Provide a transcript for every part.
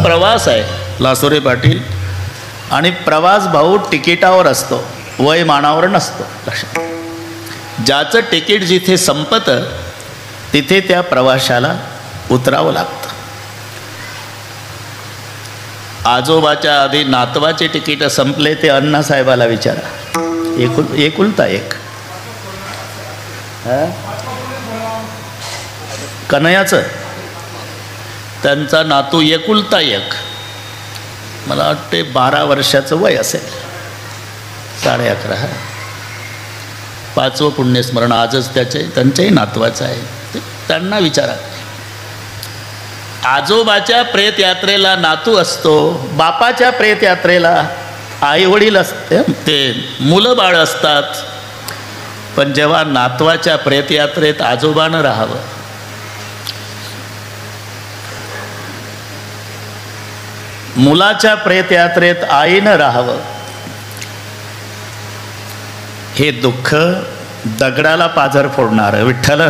प्रवास आहे लासोरे पाटील, आणि प्रवास भाऊ तिकिटावर असतो, वयमानावर नसतो. लक्षात, ज्याचं तिकीट जिथे संपतं तिथे त्या प्रवाशाला उतरावं लागतं. आजोबाच्या आधी नातवाचे तिकीट संपले ते अण्णासाहेबाला विचारा. एकुलता एक कन्हैयाचं, त्यांचा नातू एकुलता एक, मला वाटते 12 वर्षाचं वय असेल, 11.5. 5वं पुण्यस्मरण आजच त्यांच्याही नातवाचं आहे. त्यांना विचारा. आजोबाच्या प्रेत यात्रेला नातू असतो, बापाच्या प्रेत यात्रेला आई वडील असते, ते मुलं बाळ असतात. पण जेव्हा नातवाच्या प्रेत यात्रेत आजोबानं राहावं, मुलाच्या प्रेत यात्रेत आईनं राहावं, हे दुःख दगडाला पाझर फोडणार. विठ्ठल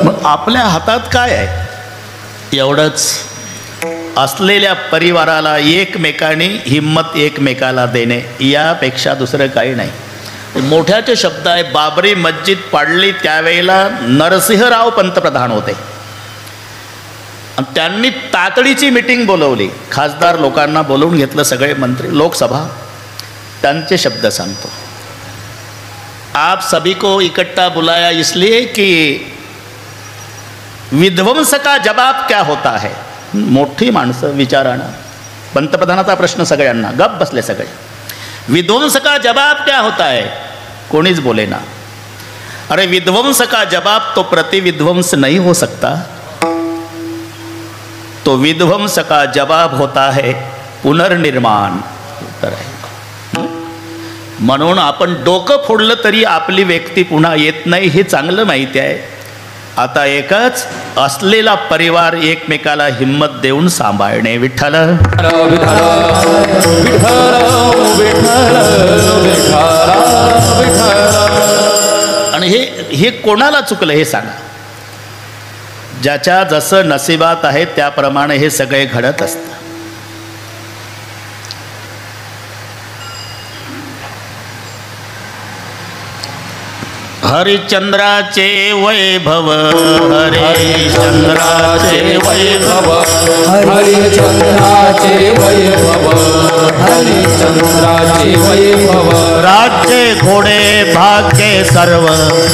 मग आपल्या हातात काय आहे? एवढंच. असलेल्या परिवाराला एकमेकांनी हिम्मत एकमेकाला देणे, यापेक्षा दुसरं काही नाही. मोठ्याचे शब्द आहे. बाबरी मस्जिद पाडली त्यावेळेला नरसिंहराव पंतप्रधान होते, आणि त्यांनी तातडीची मीटिंग बोलवली, खासदार लोकांना बोलवून घेतलं, सगळे मंत्री, लोकसभा. त्यांचे शब्द सांगतो. आप सभी को इकट्ठा बुलाया इसलिए कि विध्वंस का जवाब क्या होता है. मोठी माणसं विचारानं, पंतप्रधानाचा प्रश्न सगळ्यांना, गप बसले सगळे. विध्वंस का जवाब क्या होता है, कोणीच बोले ना. अरे विध्वंस का जवाब तो प्रतिविध्वंस नहीं हो सकता, तो विध्वंस का जवाब होता है पुनर्निर्माण. उत्तर आहे. म्हणून आपण डोकं फोडलं तरी आपली व्यक्ती पुन्हा येत नाही, हे चांगलं माहिती आहे. आता एकच, असलेला परिवार एकमेकाला हिम्मत देऊन सांभाळणे. विठ्ठल आणि हे कोणाला चुकलं हे सांगा. ज्याच्या जसं नशिबात आहे त्याप्रमाणे हे सगळे घडत असतं. हरिश्चंद्राचे वैभव, हरिश्चंद्राचे वैभव, हरिश्चंद्राचे वैभव, हरिश्चंद्राचे वैभव. राज्य घोडे भाग्य सर्व,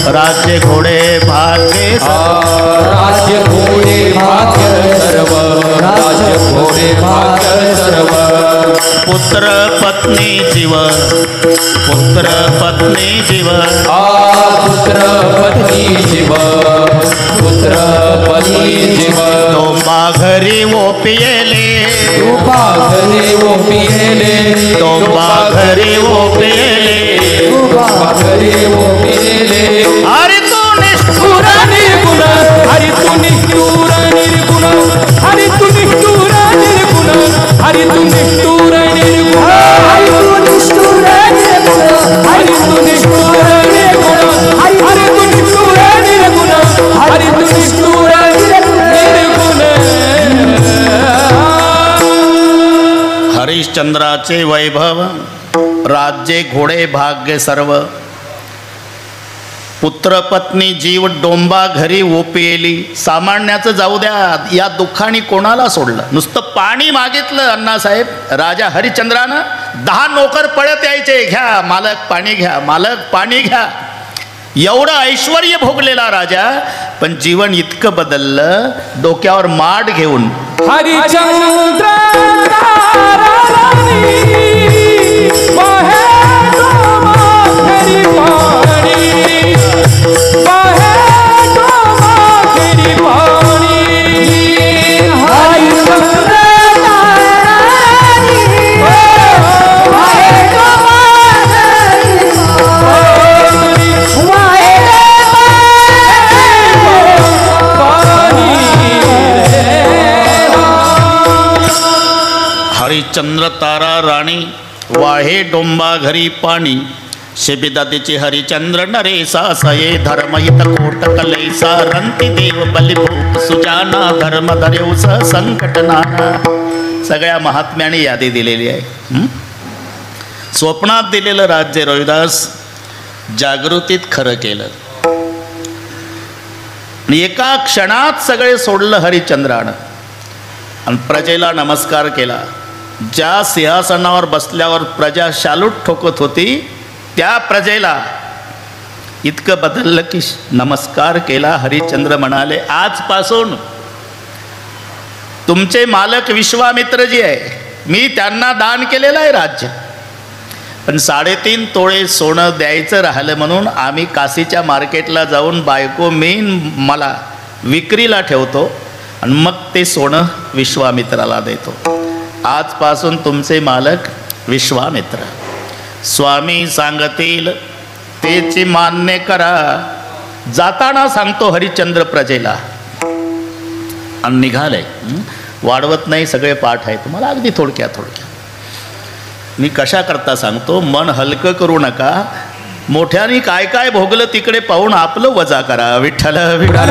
राज्य घोडे भाग्य सर्व, राज्य घोडे भाग्य सर्व, राज्य घोडे भाग्य सर्व. पुत्र पत्नी जीव, पुत्र पत्नी जीव, पुत्र पत्नी जीव, पुत्र पत्नी जीव. डोंबा घरी ओपियेले, डोंबा घरी ओपियेले, डोंबा घरी ओपियेले, डोंबा घरी ओपियेले. हरि तू निष्ठुर निर्गुण, हरि तू निष्ठुर निर्गुण, हरि तू निष्ठुर निर्गुण, हरि तू निष्ठुर निर्गुण, हरि तू निष्ठुर निर्गुण, हरि तू निष्ठुर निर्गुण, हरि तू निष्ठुर निर्गुण, हरि तू निष्ठुर निर्गुण. हरिश्चंद्राचे वैभव, राज्ये घोडे भाग्य सर्व, पुत्र पत्नी जीव डोंबा घरी ओपियेली. सामान्याचं जाऊ द्या, या दुःखाने कोणाला सोडलं. नुसतं पाणी मागितलं अण्णासाहेब, राजा हरिश्चंद्रानं 10 नोकर पळत यायचे, घ्या मालक पाणी घ्या, मालक पाणी घ्या. एवढं ऐश्वर्य भोगलेला राजा, पण जीवन इतकं बदललं, डोक्यावर माड घेऊन हरिश्चंद्र हरिश्चंद्र तारा राणी, वाहे डोंबा घरी पाणी. शिबिदतीची हरिचंद्र नरेसा सये धर्महित कोट कलैसा रंती देव बलिभूप सुजाना धर्म धरेऊस संकट नाना. सगळ्या महात्म्याने यादी दिलेली आहे. स्वप्नात दिलेलं राज्य रोहिदास जागृतीत खरं केलं. एका क्षणात सगळे सोडलं हरिश्चंद्रानं आणि प्रजेला नमस्कार केला. ज्या सिंहासनावर बसल्यावर प्रजा शालूट ठोकत होती त्या प्रजेला इतकं बदललं की नमस्कार केला. हरिश्चंद्र म्हणाले, आजपासून तुमचे मालक विश्वामित्रजी आहे, मी त्यांना दान केलेलं आहे राज्य, पण 3.5 तोळे सोनं द्यायचं राहिलं म्हणून आम्ही काशीच्या मार्केटला जाऊन बायको मला विक्रीला ठेवतो आणि मग ते सोनं विश्वामित्राला देतो. आजपासून तुमचे मालक विश्वामित्र. स्वामी सांगतील तेची मान्य करा. जाताना सांगतो हरिश्चंद्र प्रजेला आणि निघाले. वाढवत नाही, सगळे पाठ आहे तुम्हाला, अगदी थोडक्यात. मी कशा करता सांगतो, मन हलकं करू नका. मोठ्याने काय काय भोगलं तिकडे पाहून आपलं वजा करा. विठ्ठल विठ्ठल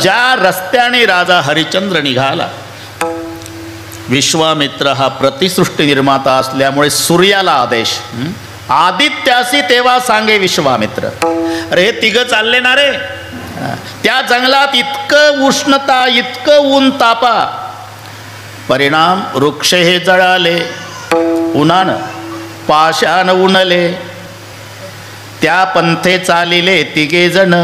ज्या रस्त्याने राजा हरिश्चंद्र निघाला, विश्वामित्र हा प्रतिसृष्टी निर्माता असल्यामुळे सूर्याला आदेश, आदित्यासी तेव्हा सांगे विश्वामित्र. अरे हे तिघं चालले ना रे, त्या जंगलात इतकं उष्णता, इतकं ऊन तापा, परिणाम वृक्ष हे जळाले, उन्हानं पाषाण उनले, त्या पंथे चालिले तिघे जण.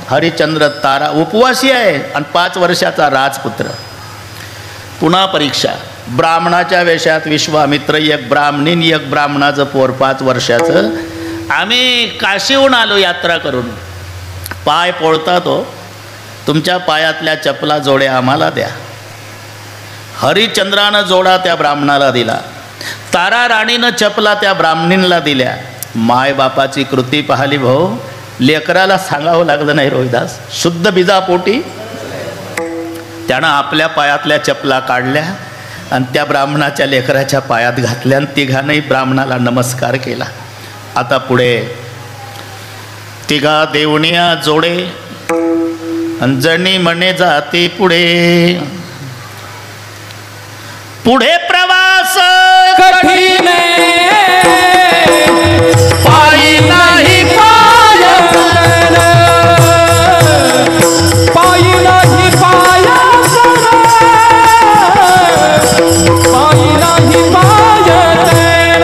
हरिश्चंद्र तारा उपवासी आहे आणि 5 वर्षाचा राजपुत्र. पुन्हा परीक्षा. ब्राह्मणाच्या वेशात विश्वामित्र, एक ब्राह्मणीन एक ब्राह्मणाचं पोर 5 वर्षाचं. आम्ही काशीहून आलो यात्रा करून. पाय पोळता तो, तुमच्या पायातल्या चपला जोड्या आम्हाला द्या. हरिश्चंद्रानं जोडा त्या ब्राह्मणाला दिला. तारा राणीनं चपला त्या ब्राह्मणींना दिल्या. मायबापाची कृती पाहिली भाऊ. लेकराला सांगावं लागलं नाही रोहिदास, शुद्ध बीजापोटी त्यानं आपल्या पायातल्या चपला काढल्या आणि त्या ब्राह्मणाच्या लेकराच्या पायात घातल्या आणि तिघांनाही ब्राह्मणाला नमस्कार केला. आता पुढे तिघा देवणिया जोडे अंजनी म्हणे जाते पुढे. पुढे प्रवास कठीण पायी नाही पायाचरण, पायी नाही पायाचरण, पायी नाही पायाचरण.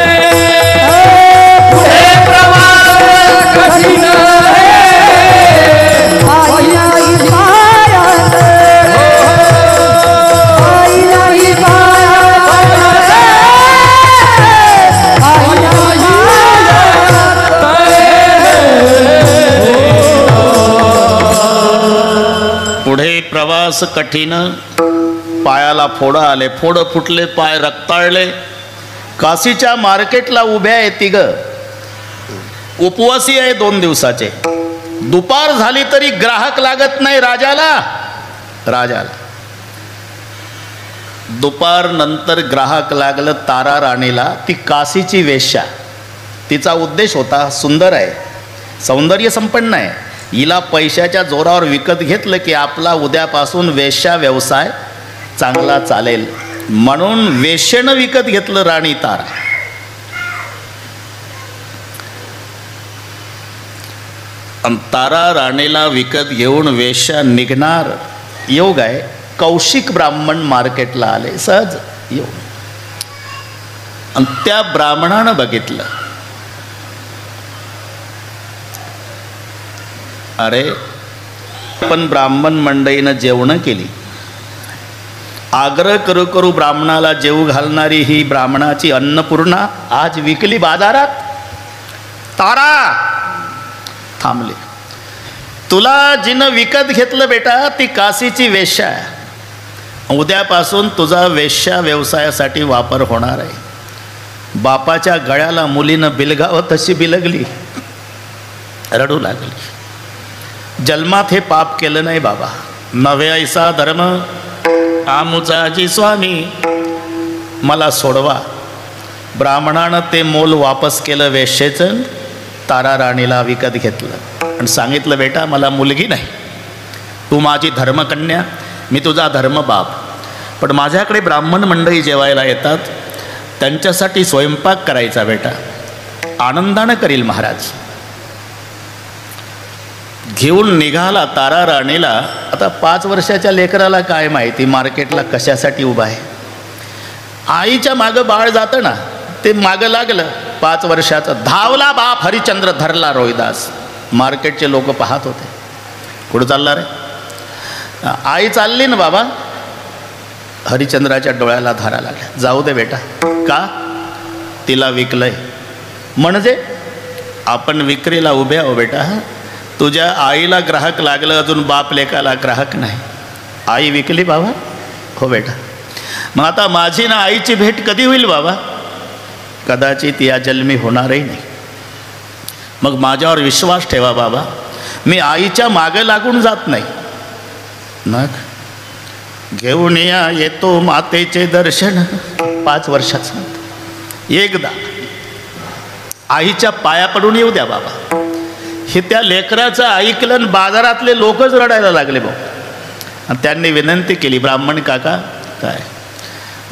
पुढे प्रवास कठीण पायी नाही पायाचरण, पायी नाही पुढे प्रवास कठीण, पायाला फोडं आले, फोडं फुटले, पाय रक्ताळले. काशीच्या मार्केटला उभ्या आहे तिघं, उपवासी आहे 2 दिवसाचे. दुपार झाली तरी ग्राहक लागत नाही राजाला. दुपार नंतर ग्राहक लागलं तारा राणीला. ती काशीची वेश्या. तिचा उद्देश होता, सुंदर आहे, सौंदर्य संपन्न आहे, हिला पैशाच्या जोरावर विकत घेतलं की आपला उद्यापासून वेश्या व्यवसाय चांगला चालेल, म्हणून वेश्येनं विकत घेतलं राणी तारा. तारा राणीला विकत घेऊन वेश्या निघणार. योग आहे, कौशिक ब्राह्मण मार्केटला आले सहज येऊन. आणि त्या ब्राह्मणानं बघितलं, अरे पण ब्राह्मण मंडळीनं जेवणं केली. आग्रह करू करू ब्राह्मणाला जेवू घालणारी ही ब्राह्मणाची अन्नपूर्णा आज विकली बाजारात. तारा थांबली. तुला जिनं विकत घेतलं बेटा ती काशीची वेश्या आहे. उद्यापासून तुझा वेश्या व्यवसायासाठी वापर होणार आहे. बापाच्या गळ्याला मुलीनं बिलगावं तशी बिलगली, रडू लागली. जन्मात हे पाप केलं नाही बाबा, नव्हे ऐसा धर्म आमुचाजी स्वामी. मला सोडवा. ब्राह्मणानं ते मोल वापस केलं वेश्येचं, तारा राणीला विकत घेतलं आणि सांगितलं, बेटा मला मुलगी नाही, तू माझी धर्मकन्या, मी तुझा धर्मबाप, पण माझ्याकडे ब्राह्मण मंडळी जेवायला येतात, त्यांच्यासाठी स्वयंपाक करायचा बेटा, आनंदानं करील महाराज. घेऊन निघाला तारा राणीला. आता 5 वर्षाच्या लेकराला काय माहिती मार्केटला कशासाठी उभा आहे. आईच्या मागं बाळ जातं ना, ते मागं लागलं. 5 वर्षाचं धावला बाप हरिश्चंद्र, धरला रोहिदास. मार्केटचे लोक पाहत होते, कुठं चालला रे. आई चालली ना बाबा, हरिश्चंद्राच्या डोळ्याला धारा लागल्या. जाऊ दे बेटा. का? तिला विकलंय. म्हणजे आपण विक्रीला उभे आहो बेटा. तुझ्या आईला ग्राहक लागलं, अजून बाप लेकाला ग्राहक नाही. आई विकली बाबा. हो बेटा. मग आता माझी ना आईची भेट कधी होईल बाबा? कदाचित या जन्मी होणारही नाही. मग माझ्यावर विश्वास ठेवा बाबा, मी आईच्या मागे लागून जात नाही. मग घेऊन या येतो मातेचे दर्शन. 5 वर्षाचं एकदा आईच्या पाया पडून येऊ द्या बाबा. हे त्या लेकराचं ऐकलं आणि बाजारातले लोकच रडायला लागले भाऊ. आणि त्यांनी विनंती केली, ब्राह्मण काका काय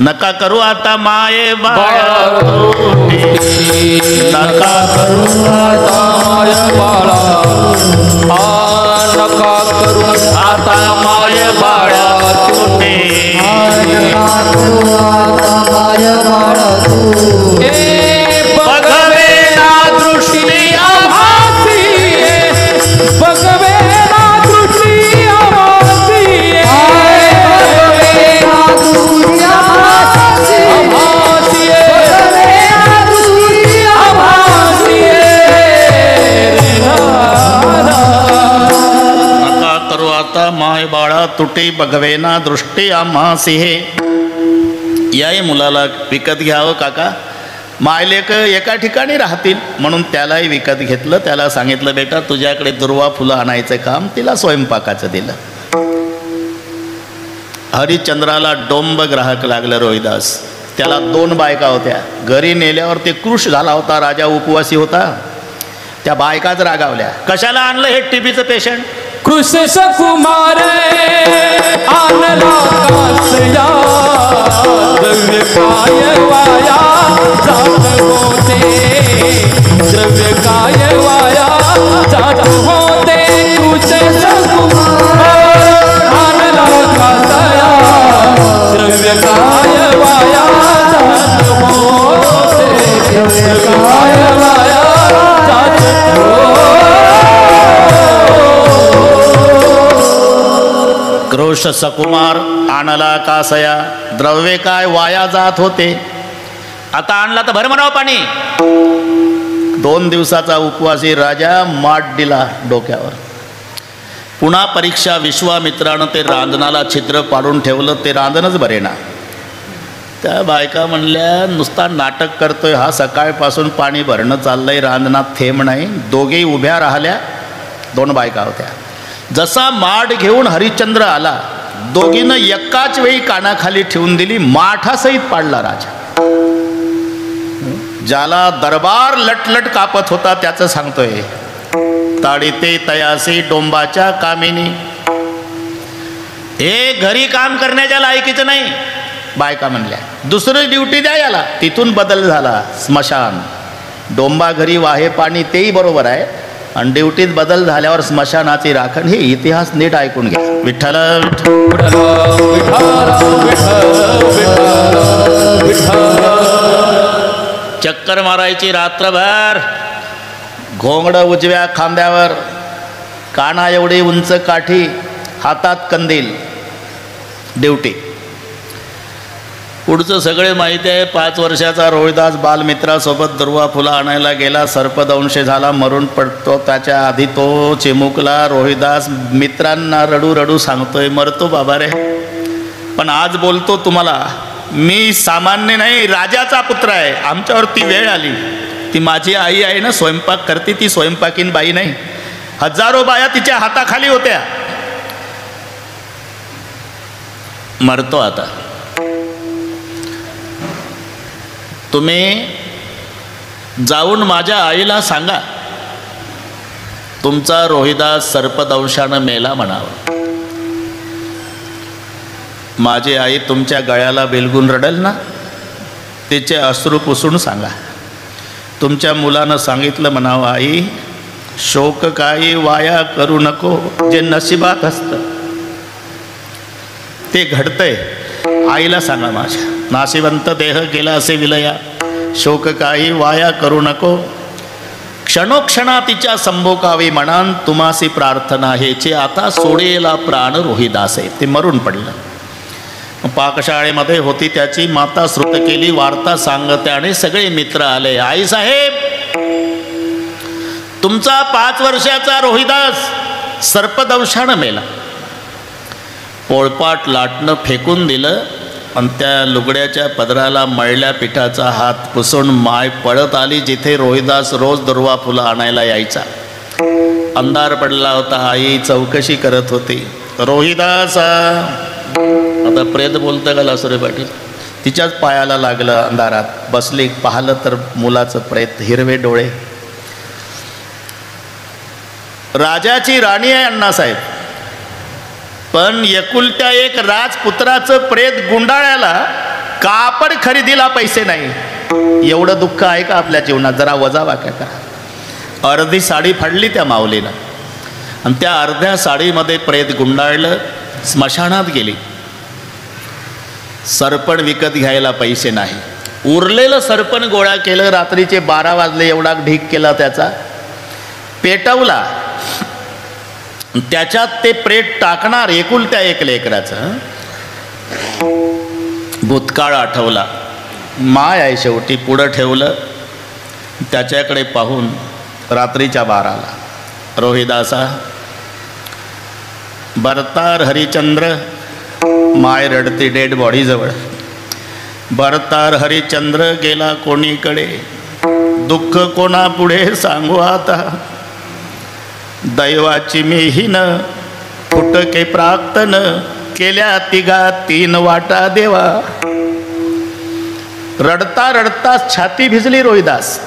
नका करू आता माये बाळा, नका करू आता माय बाळा, नका करू आता माये बाळा तुटे. बघवे ना दृष्टी आभासी, बघवे ना दृष्टी आभासी, आता माय बाळा तुटे, बघवेना दृष्टी आम्हासी. हे याही मुलाला विकत घ्यावं काका. मायलेक एका ठिकाणी राहतील म्हणून त्यालाही विकत घेतलं. त्याला सांगितलं, बेटा तुझ्याकडे दुर्वा फुलं आणायचं काम, तिला स्वयंपाकाचं दिलं. हरिश्चंद्राला डोंब ग्राहक लागलं रोहिदास. त्याला 2 बायका होत्या. घरी नेल्यावर ते कृश झाला होता, राजा उपवासी होता. त्या बायकाच रागावल्या, कशाला आणलं हे टीबीचं पेशंट. कृष्ण कुमार आणला कासया, द्रव्य काय वाया जात होते, द्रव्य काय वाया जात होते. कृष्ण कुमार आणला कासया, द्रव्य काय वाया जात होते, द्रव्य काय वाया जात होते. क्रोश सकुमार आणला कासया, द्रव्य काय वाया जात होते. आता आणला तर भर म्हणावं पाणी. 2 दिवसाचा उपवासी राजा माठ दिला डोक्यावर. पुन्हा परीक्षा. विश्वामित्रानं ते रांजणाला छिद्र पाडून ठेवलं, ते रांजणच भरेना. त्या बायका म्हणल्या, नुसता नाटक करतोय हा, सकाळपासून पाणी भरणं चाललंय, रांजणात थेंब नाही. दोघेही उभ्या राहिल्या. 2 बायका होत्या. जसा माठ घेऊन हरिश्चंद्र आला, दोघीनं एकाच वेळी कानाखाली ठेवून दिली. माठासहित पाडला राजा. ज्याला दरबार लटलट कापत होता त्याचं सांगतोय, ताडिते तयासी डोंबाच्या कामिनी. हे घरी काम करण्याच्या लायकीचं नाही. बायका म्हणल्या, दुसरी ड्युटी द्या याला. तिथून बदल झाला. स्मशान. डोंबा घरी वाहे पाणी, तेही बरोबर आहे, आणि ड्युटीत बदल झाल्यावर स्मशानाची राखण. हे इतिहास नीट ऐकून घ्या. विठ्ठल चक्कर मारायची रात्रभर. घोंगडं उजव्या खांद्यावर, काना एवढी उंच काठी, हातात कंदील. ड्युटी. पुढचं सगळे माहिती आहे. 5 वर्षाचा रोहिदास बालमित्रासोबत दुर्वा फुलं आणायला गेला. सर्पदंश झाला, मरून पडतो. त्याच्या आधी तो चिमुकला. रोहिदास मित्रांना रडू रडू सांगतोय, मरतो बाबा रे, पण आज बोलतो तुम्हाला, मी सामान्य नाही, राजाचा पुत्र आहे. आमच्यावरती वेळ आली. ती माझी आई आहे ना, स्वयंपाक करते, ती स्वयंपाकीन बाई नाही. हजारो बाया तिच्या हाताखाली होत्या. मरतो आता. तुम्ही जाऊन माझ्या आईला सांगा तुमचा रोहिदास सर्पदंशानं मेला म्हणावं. माझी आई तुमच्या गळ्याला बिलगून रडेल ना, तिचे अश्रू पुसून सांगा. तुमच्या मुलानं सांगितलं म्हणावं, आई शोक काही वाया करू नको, जे नशिबात असतं ते घडतंय. आईला सांगा माझ्या, नाशिवंत देह गेला असे विलया, शोक काही वाया करू नको, क्षणोक्षणा तिच्या संभोकावी म्हणान तुम्हासी प्रार्थना हेचे, आता सोडेला प्राण रोहिदासे. ते मरून पडलं. पाकशाळेमध्ये होती त्याची माता श्रुत केली वार्ता सांगत्याने सगळे मित्र आले. आई साहेब, तुमचा 5 वर्षाचा रोहिदास सर्पदंशानं मेला. पोळपाट लाटणं फेकून दिलं आणि त्या लुगड्याच्या पदराला मळल्या पिठाचा हात पुसून माय पळत आली जिथे रोहिदास रोज दुर्वा फुलं आणायला यायचा. अंधार पडला होता. आई चौकशी करत होती. रोहिदास, आता प्रेत बोलतं का लासुरे पाटील? तिच्याच पायाला लागलं. अंधारात बसली, पाहिलं तर मुलाचं प्रेत, हिरवे डोळे. राजाची राणी आहे अण्णासाहेब, पण एकुलत्या एक राजपुत्राचं प्रेत गुंडाळ्याला कापड खरेदीला पैसे नाही. एवढं दुःख आहे का आपल्या जीवनात? जरा वजावाक्या करा. अर्धी साडी फाडली त्या माऊलीनं आणि त्या अर्ध्या साडीमध्ये प्रेत गुंडाळलं. स्मशानात गेली. सरपण विकत घ्यायला पैसे नाही. उरलेलं सरपण गोळा केलं. रात्रीचे 12 वाजले. एवढा ढीक केला त्याचा, पेटवला. त्याच्यात ते प्रेत टाकणार. एकुलत्या एक लेकराचं भूतकाळ आठवला. माय आहे शेवटी. पुढं ठेवलं. त्याच्याकडे पाहून रात्रीच्या 12ला, रोहिदासा, भरतार हरिचंद्र. माय रडते डेड बॉडीजवळ. भरतार हरिचंद्र गेला कोणीकडे, दुःख कोणा पुढे सांगू आता. दैवाची मेहीन फुटके प्राक्तन, केल्या तिघा 3 वाटा देवा. रडता रडता छाती भिजली रोहिदास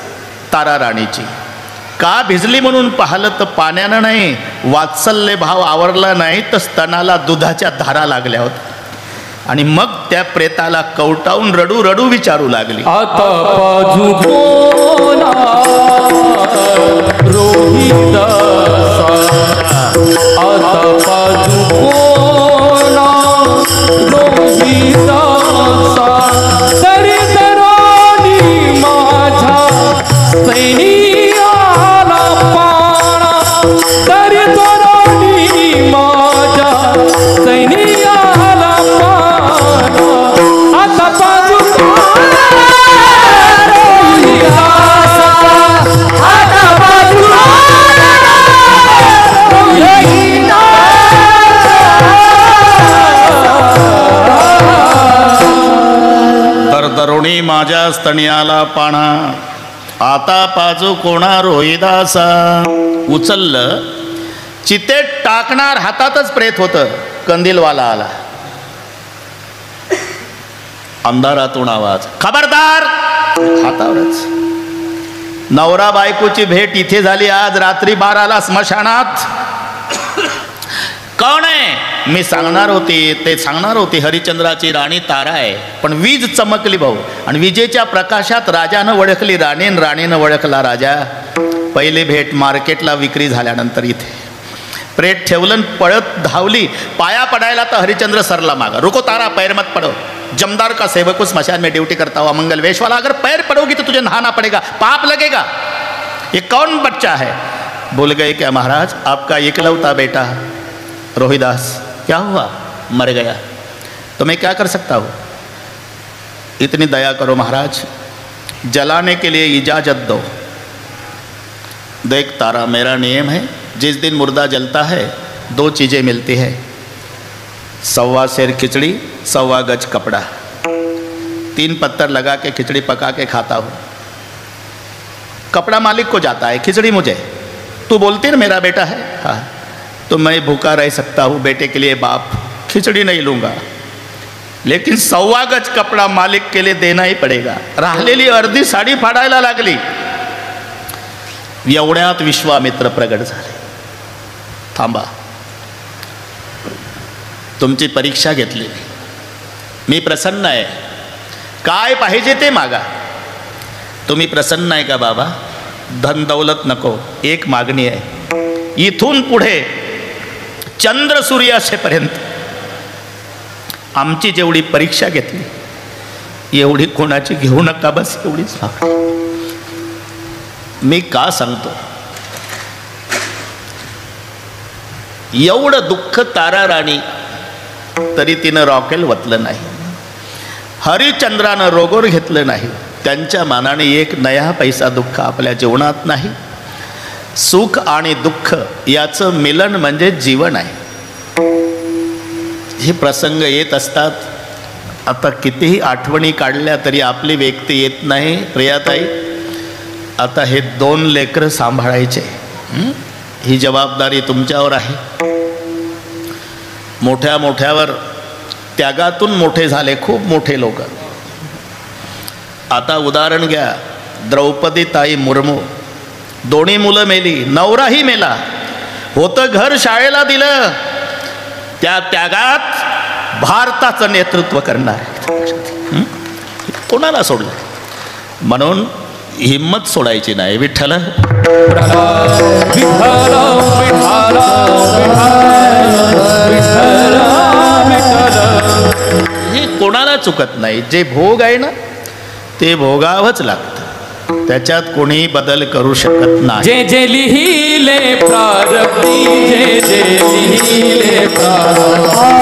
तारा राणीची. का भिजली म्हणून पाहिलं तर पाण्यानं नाही, वात्सल्य भाव आवरला नाही तर स्तनाला दुधाच्या धारा लागल्या होत्या. आणि मग त्या प्रेताला कवटावून रडू रडू विचारू लागली, आता बाजू कोणा रोहिदासा, आता बाजू कोणा रोहिदासा. तरी तराणी माझ्या सैनियाला पाणा, तरी तराणी माझ्या सैनियाला पाणा. आता बाजू कोणा रोहिदासा, आता बाजू तर तरुणी माझ्या स्तनियाला पाणा, आता पाजू कोणा रोहिदासा. उचललं, चितेत टाकणार हातातच प्रेत होतं. कंदीलवाला आला. अंधारातून आवाज, खबरदार. हातावरच. नवरा बायकोची भेट इथे झाली आज रात्री 12ला स्मशानात. कोण आहे? मी सांगणार होती, ते सांगणार होती. हरिचंद्राची राणी तारा आहे. पण वीज चमकली भाऊ, आणि विजेच्या प्रकाशात राजानं ओळखली राणी, राणीनं ओळखला राजा. पहिली भेट मार्केटला विक्री झाल्यानंतर इथे. प्रेत ठेवलं, पळत धावली. पाया पडायला तर हरिचंद्र सरला मागा. रुको तारा, पैर मत पडो. जमदार का सेवक को स्मशान में ड्यूटी करता हुआ मंगल वेश वाला, अगर पैर पड़ोगी तो तुझे नहाना पड़ेगा, पाप लगेगा. ये कौन बच्चा है? बोल गए क्या महाराज, आपका इकलौता बेटा रोहिदास. क्या हुआ? मर गया. तो मैं क्या कर सकता हूँ? इतनी दया करो महाराज, जलाने के लिए इजाज़त दो. देख तारा, मेरा नियम है, जिस दिन मुर्दा जलता है 2 चीज़ें मिलती है, 1.25 सेर खिचड़ी, 1.25 गज कपड़ा. 3 पत्थर लगा के खिचड़ी पका के खाता हूँ. कपड़ा मालिक को जाता है, खिचड़ी मुझे. तू बोलती ना मेरा बेटा है, हाँ, तो मैं भूखा रह सकता हूँ. बेटे के लिए बाप खिचड़ी नहीं लूँगा. लेकिन 1.25 गज कपडा मालिक के लिए देना ही पडेगा. राहिलेली अर्धी साडी फाडायला लागली. एवढ्यात विश्वामित्र प्रगट झाले. थांबा, तुमची परीक्षा घेतली, मी प्रसन्न आहे, काय पाहिजे ते मागा. तुम्ही प्रसन्न आहे का बाबा? धन दौलत नको, एक मागणी आहे, इथून पुढे चंद्र सूर्य असेपर्यंत आमची जेवढी परीक्षा घेतली एवढी कोणाची घेऊ नका, बस एवढीच मागणी. मी का सांगतो? एवढं दुःख तारा राणी तरी तिनं रॉकेल वतलं नाही. हरिश्चंद्रानं रोगोर घेतलं नाही. त्यांच्या मानाने एक नया पैसा दुःख आपल्या जीवनात नाही. सुख आणि दुःख याचं मिलन म्हणजे जीवन आहे. हे प्रसंग येत असतात. आता कितीही आठवणी काढल्या तरी आपली व्यक्ती येत नाही. प्रियाताई, आता हे 2 लेकरं सांभाळायचे, ही जबाबदारी तुमच्यावर आहे. मोठ्या मोठ्यावर त्यागातून मोठे झाले खूप मोठे लोक. आता उदाहरण घ्या, द्रौपदी ताई मुर्मू, 2 मुलं मेली, नवराही मेला, होतं घर शाळेला दिलं, त्या त्यागात भारताचं नेतृत्व करणार. कोणाला सोडलं? म्हणून हिम्मत सोडायची नाही. विठ्ठल हे कोणाला चुकत नाही. जे भोग आहे ना ते भोगावंच लागतं, त्याच्यात कोणी बदल करू शकत नाही. जे जे लिहिले प्रारब्धी, जे जे लिहिले प्रारब्धी,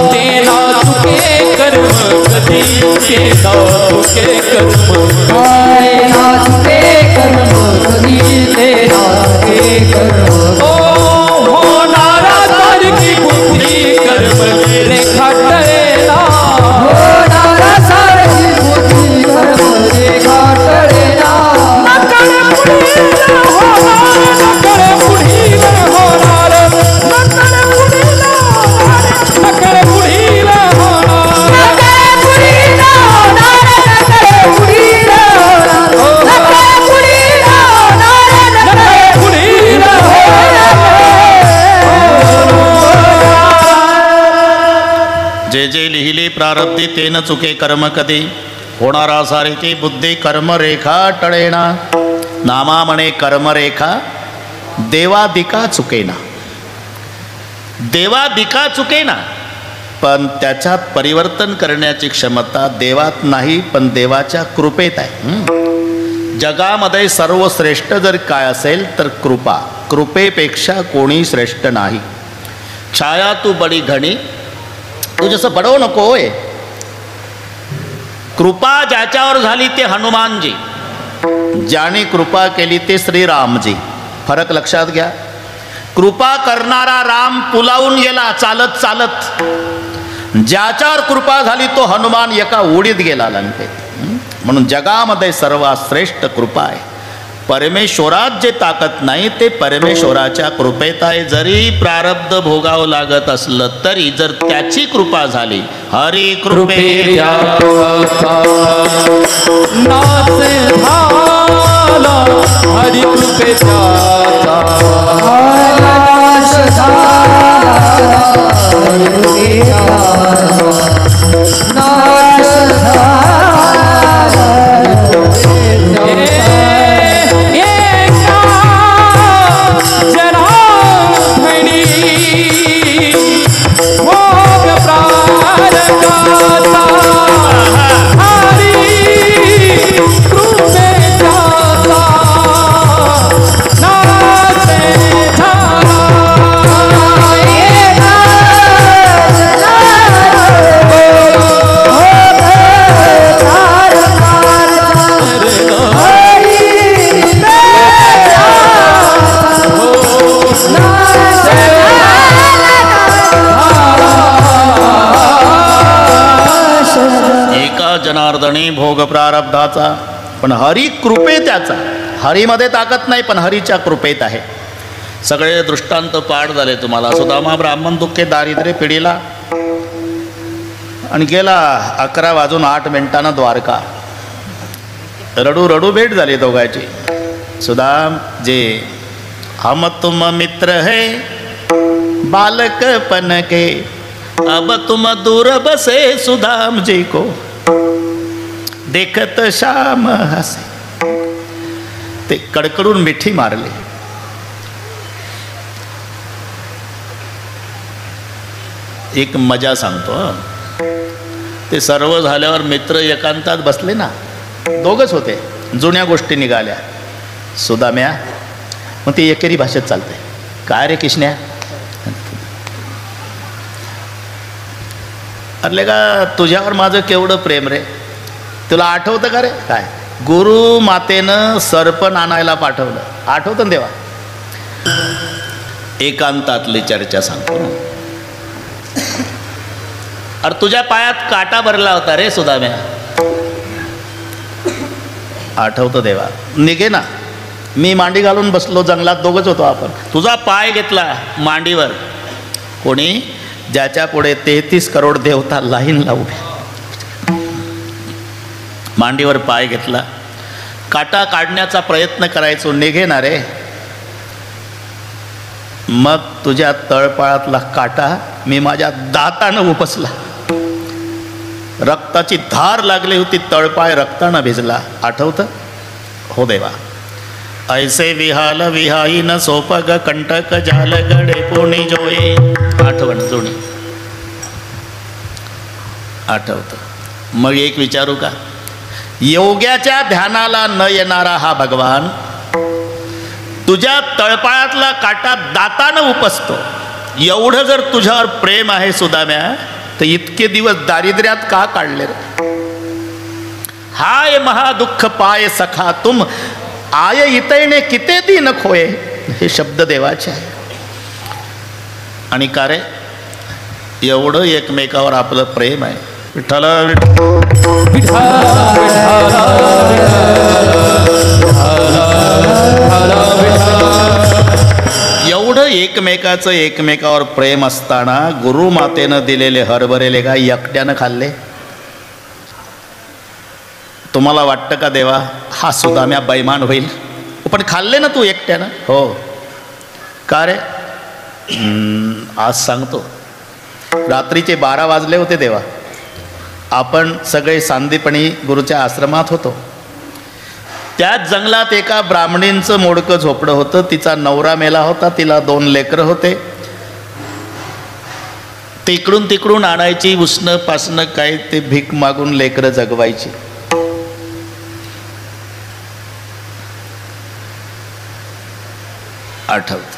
ते ना चुके कर्म कधी, ते ना चुके कर्म, ना चुके कर्म कधी, ते ना चुके कर्म. ओ होणारा सारखी बुद्धी कर्म रेखा टळेना, होणारा सारखी बुद्धी कर्म रेखा टळेना. नकळे पुढीला होणार, नकळे पुढीला होणार, नकळे पुढीला होणार, नकळे पुढीला होणार, नकळे पुढीला होणार, नकळे पुढीला होणार, नकळे पुढीला होणार, नकळे पुढीला होणार. जे जे लिहिले प्रारब्धी ते न चुके कर्म कधी, होणारा सारखी बुद्धी कर्मरेखा टळेना. नामा म्हणे कर्मरेखा देवादिका चुकेना, देवादिका चुकेना, पण त्याच्यात परिवर्तन करण्याची क्षमता देवात नाही पण देवाच्या कृपेत आहे. जगामध्ये सर्वश्रेष्ठ जर काय असेल तर कृपा. कृपेपेक्षा कोणी श्रेष्ठ नाही. छाया तू बडी घणी, तू जसं बडवू नको होय. कृपा ज्याच्यावर झाली ते हनुमानजी, ज्याने कृपा केली ते श्रीरामजी. फरक लक्षात घ्या. कृपा करणारा राम पुलावून गेला चालत चालत, ज्याच्यावर कृपा झाली तो हनुमान एका उडीत गेला लंकेत. म्हणून जगामध्ये सर्वात श्रेष्ठ कृपा आहे. परमेश्वरात जे ताकद नाही ते परमेश्वराच्या कृपेत आहे. जरी प्रारब्ध भोगावं लागत असलं तरी जर त्याची कृपा झाली, हरी कृपे हरी कृपेचा जनार्दनी भोग प्रारब्धाचा, पण हरी कृपे त्याचा. हरीमध्ये ताकद नाही पण हरीच्या कृपेत आहे. सगळे दृष्टांत पाठ झाले तुम्हाला. सुदामा ब्राह्मण दुःखे दारिद्र्य पिढीला आणि गेला 11:08 द्वारका. रडू रडू भेट झाली दोघांची. सुदाम जे हम तुम मित्र है बालकपन के, अब तुम दूर बसे सुदाम जी को देखत श्याम हसे. ते कडकडून मिठी मारली. एक मजा सांगतो. ते सर्व झाल्यावर मित्र एकांतात बसले ना, दोघच होते. जुन्या गोष्टी निघाल्या. सुदाम्या, मग ती एकेरी भाषेत चालते. काय रे किशन्या, अरे का तुझ्यावर माझं केवढं प्रेम रे. तुला आठवतं का रे? काय गुरु मातेनं सरपण आणायला पाठवलं, आठवतं ना देवा? एकांतातली चर्चा सांगतो. अरे तुझ्या पायात काटा भरला होता रे सुदाम्या, आठवतं देवा? निघे ना, मी मांडी घालून बसलो जंगलात, दोघंच होतो आपण. तुझा पाय घेतला मांडीवर. कोणी? ज्याच्या पुढे 33 करोड देवता लाईन लावू. मांडीवर पाय घेतला, काटा काढण्याचा प्रयत्न करायचो, निघे ना रे. मग तुझ्या तळपाळातला काटा मी माझ्या दातानं उपसला. रक्ताची धार लागली होती, तळपाय रक्तानं भिजला. आठवतं? हो देवा. ऐसे विहाल विहाई न सोपग कंटक झाल गडे पोणी जोये. आठवण जुनी, आठवतं. मग एक विचारू का? योग्याच्या ध्यानाला न येणारा हा भगवान तुझ्या तळपाळातला काटा दातानं उपसतो. एवढं जर तुझ्यावर प्रेम आहे सुदाम्या, तर इतके दिवस दारिद्र्यात का काढले रे? हाय महादुःख पाय सखा तुम आय इतैने किते दिन खोये. हे शब्द देवाचे आहे. आणि का रे? एवढं एकमेकावर आपलं प्रेम आहे. विठ्ठल एवढं एकमेकावर प्रेम असताना गुरुमातेनं दिलेले हरभरेले का एकट्यानं खाल्ले? तुम्हाला वाटतं का देवा हा सुदाम्या बैमान होईल? पण खाल्ले ना तू एकट्यानं. हो. का रे? आज सांगतो. रात्रीचे 12 वाजले होते देवा. आपण सगळे सांदीपणी गुरुच्या आश्रमात होतो. त्याच जंगलात एका ब्राह्मणींचं मोडकं झोपडं होतं. तिचा नवरा मेला होता, तिला 2 लेकरं होते. ते इकडून तिकडून आणायची, उष्ण पासणं काय ते भीक मागून लेकरं जगवायची. आठवत.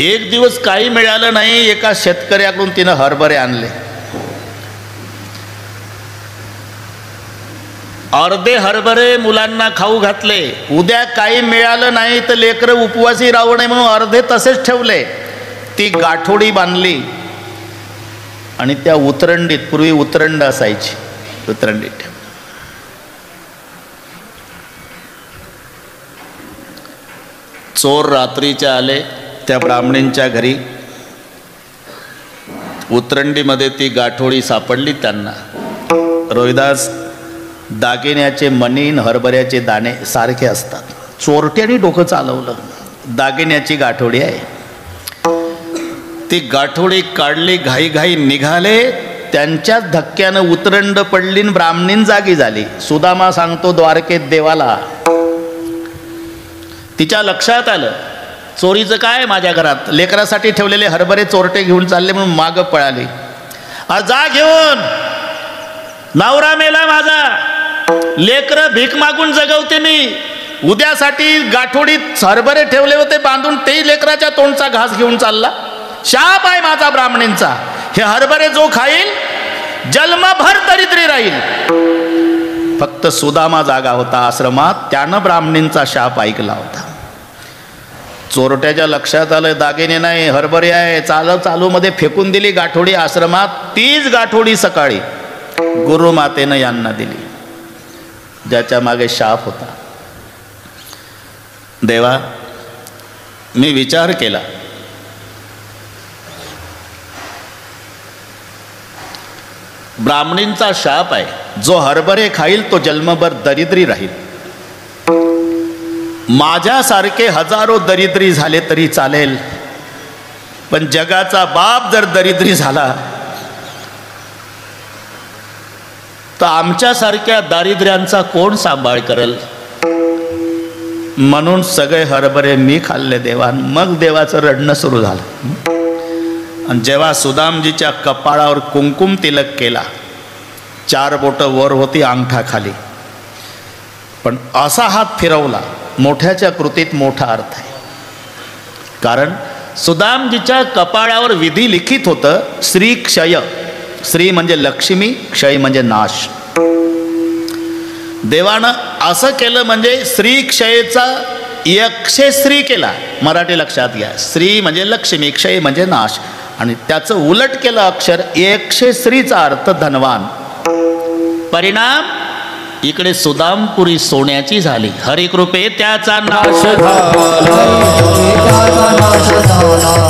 एक दिवस काही मिळालं नाही, एका शेतकऱ्याकडून तिनं हरभरे आणले. अर्धे हरभरे मुलांना खाऊ घातले. उद्या काही मिळालं नाही तर लेकरं उपवासी राहू नये म्हणून अर्धे तसेच ठेवले. ती गाठोडी बांधली आणि त्या उतरंडीत, पूर्वी उतरंड असायची, उतरंडीत ठेव. चोर रात्रीच्या आले त्या ब्राह्मणींच्या घरी. उतरंडीमध्ये ती गाठोडी सापडली त्यांना. रोहिदास, दागिन्याचे मणीन हरभऱ्याचे दाणे सारखे असतात. चोरट्याने डोकं चालवलं. दागिन्याची गाठोडी आहे. ती गाठोडी काढली, घाई निघाले. त्यांच्याच धक्क्यानं उतरंड पडली, ब्राह्मणीन जागी झाली. सुदामा सांगतो द्वारकेत देवाला. तिच्या लक्षात आलं चोरीचं काय माझ्या घरात. लेकरासाठी ठेवलेले हरभरे चोरटे घेऊन चालले म्हणून मागं पळाली. जा घेऊन, नवरा मेला माझा, लेकरं भीक मागून जगवते मी. उद्यासाठी गाठोडीत हरभरे ठेवले होते बांधून, तेही लेकराच्या तोंडचा घास घेऊन चालला. शाप आहे माझा ब्राह्मणींचा. हे हरभरे जो खाईल जन्मभर दरिद्री राहील. फक्त सुदामा जागा होता आश्रमात, त्यानं ब्राह्मणींचा शाप ऐकला होता. चोरट्याच्या लक्षात आलं दागिने नाही, हरभरे आहे. चालू मध्ये फेकून दिली गाठोडी आश्रमात. तीच गाठोडी सकाळी गुरुमातेनं यांना दिली, ज्याच्या मागे शाप होता. देवा मी विचार केला, ब्राह्मणींचा शाप आहे, जो हरभरे खाईल तो जन्मभर दरिद्री राहील. माझ्यासारखे हजारो दरिद्री झाले तरी चालेल, पण जगाचा बाप जर दरिद्री झाला तर आमच्यासारख्या दारिद्र्यांचा कोण सांभाळ करेल. म्हणून सगळे हरभरे मी खाल्ले देवा. मग देवाचं रडणं सुरू झालं. आणि जेव्हा सुदामजीच्या कपाळावर कुंकुम तिलक केला, 4 बोटं वर होती अंगठा खाली, पण असा हात फिरवला, मोठ्याच्या कृतीत मोठा अर्थ आहे. कारण सुदामजीच्या कपाळावर विधी लिखित होतं, श्री क्षय. श्री म्हणजे लक्ष्मी, क्षय म्हणजे नाश. देवानं असं केलं म्हणजे श्री क्षयचा यक्षश्री केला. मराठी लक्षात घ्या, श्री म्हणजे लक्ष्मी, क्षय म्हणजे नाश, आणि त्याचं उलट केलं अक्षर. यक्षश्रीचा अर्थ धनवान. परिणाम इकडे सुदामपुरी सोन्याची झाली. हरिकृपे त्याचा नाश झाला.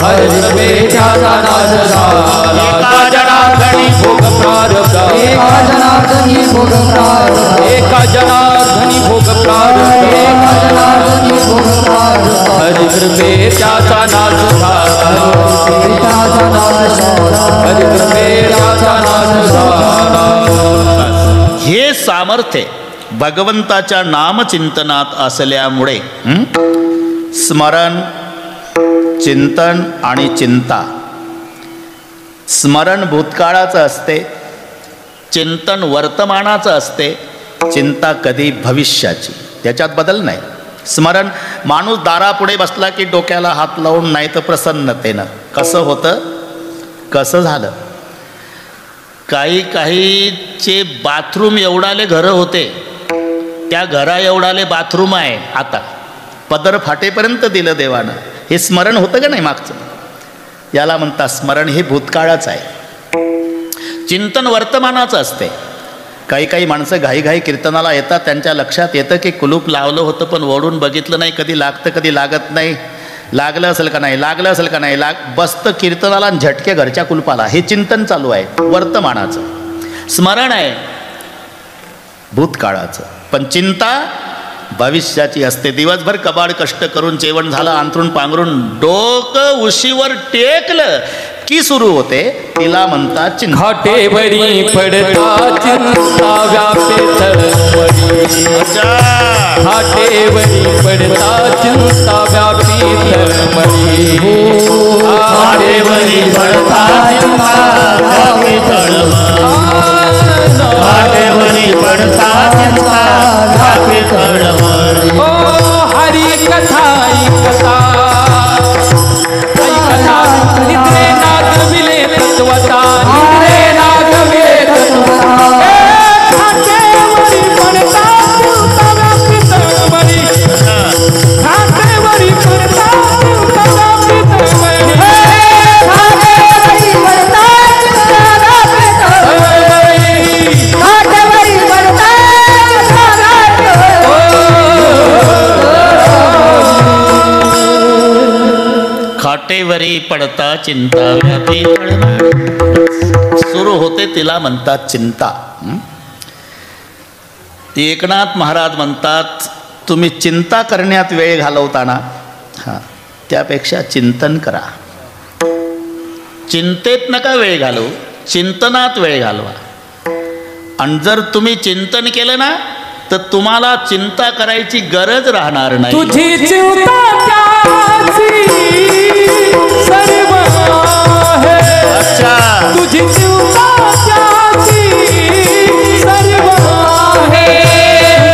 हरिकृपे त्याचा नाश झाला. एका जनार्दनी भोग प्रारब्ध. एका जनार्दनी भोग प्रारब्ध. एका जनार्दनी भोग प्रारब्ध. एका जनार्दनी भोग प्रारब्ध. हरिकृपे त्याचा नाश झाला. त्याचा नाश झाला. हरिकृपे त्याचा नाश झाला. हे सामर्थ्य भगवंताच्या नामचिंतनात असल्यामुळे स्मरण, चिंतन आणि चिंता. स्मरण भूतकाळाचं असते, चिंतन वर्तमानाचं असते, चिंता कधी भविष्याची. त्याच्यात बदल नाही. स्मरण, माणूस दारापुढे बसला की डोक्याला हात लावून, नाही तर प्रसन्नतेनं. कसं होतं, कसं झालं. काहीचे बाथरूम एवढाले घरं होते, त्या घरा एवढाले बाथरूम आहे आता. पदर फाटेपर्यंत दिलं देवानं. हे स्मरण होतं का नाही मागचं. याला म्हणतात स्मरण. हे भूतकाळाचं आहे. चिंतन वर्तमानाचं असते. काही माणसं घाईघाई कीर्तनाला येतात, त्यांच्या लक्षात येतं की कुलूप लावलं होतं पण ओढून बघितलं नाही, कधी लागतं कधी लागत नाही, लागलं असेल का नाही, लागलं असेल का नाही, बसतं कीर्तनाला आणि झटके घरच्या कुलपाला. हे चिंतन चालू आहे वर्तमानाचं. स्मरण आहे भूतकाळाचं. पण चिंता भविष्याची असते. दिवसभर कबाड कष्ट करून जेवण झालं, अंथरून पांघरून डोकं उशीवर टेकलं की सुरू होते. तिला म्हणतात चिंता. घाटेवरी पडता चिंता व्यापे तळमळी. घाटेवरी पडता चिंता व्यापी तळमळी. घाटेवरी पडता चिंता व्यापी तळमळी. घाटेवरी पडता चिंता व्यापी तळमळी. ओ हरी कथा ऐकता ऐकता निद्रे नागविले तत्वता. निद्रे नागविले तत्वता. घाटेवरी पडता चिंता व्यापी तळमळी. घाटेवरी पडता चिंता व्यापी तळमळी. घाटेवरी पडता चिंता व्यापी तळमळी. घाटेवरी पडता चिंता खाटेवरी पडता चिंता व्यापी सुरू होते. तिला म्हणतात चिंता. एकनाथ महाराज म्हणतात, तुम्ही चिंता करण्यात वेळ घालवताना त्यापेक्षा चिंतन करा. चिंतेत नका वेळ घालवू, चिंतनात वेळ घालवा. आणि जर तुम्ही चिंतन केलं ना तर तुम्हाला चिंता करायची गरज राहणार नाही. तुझी चिंता त्याची सर्व आहे. अच्छा, तुझी चिंता त्याची सर्व आहे.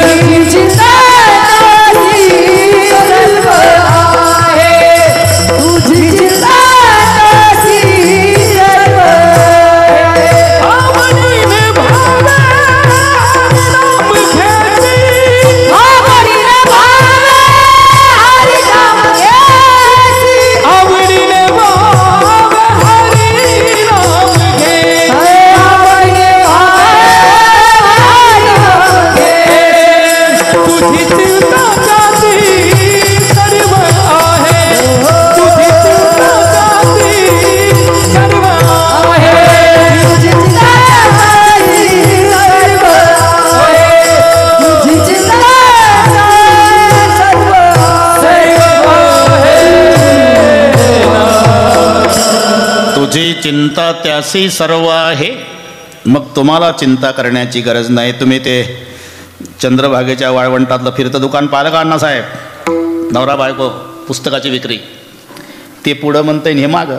तुझी चिंता त्याची सर्व आहे. तुझी चिंता त्याची सर्व आहे. आवडीने भावे नाम घ्यायची. आवडीने भावे हरी नाम घ्यायची. आवडीने भावे हरी नाम तुझी चिंता त्यासी सर्व आहे. मग तुम्हाला चिंता करण्याची गरज नाही. तुम्ही ते चंद्रभागेच्या वाळवंटातलं फिरतं दुकान पाहिलं का अण्णासाहेब? नवरा बायको पुस्तकाची विक्री. ते पुढं म्हणतंय हे मागं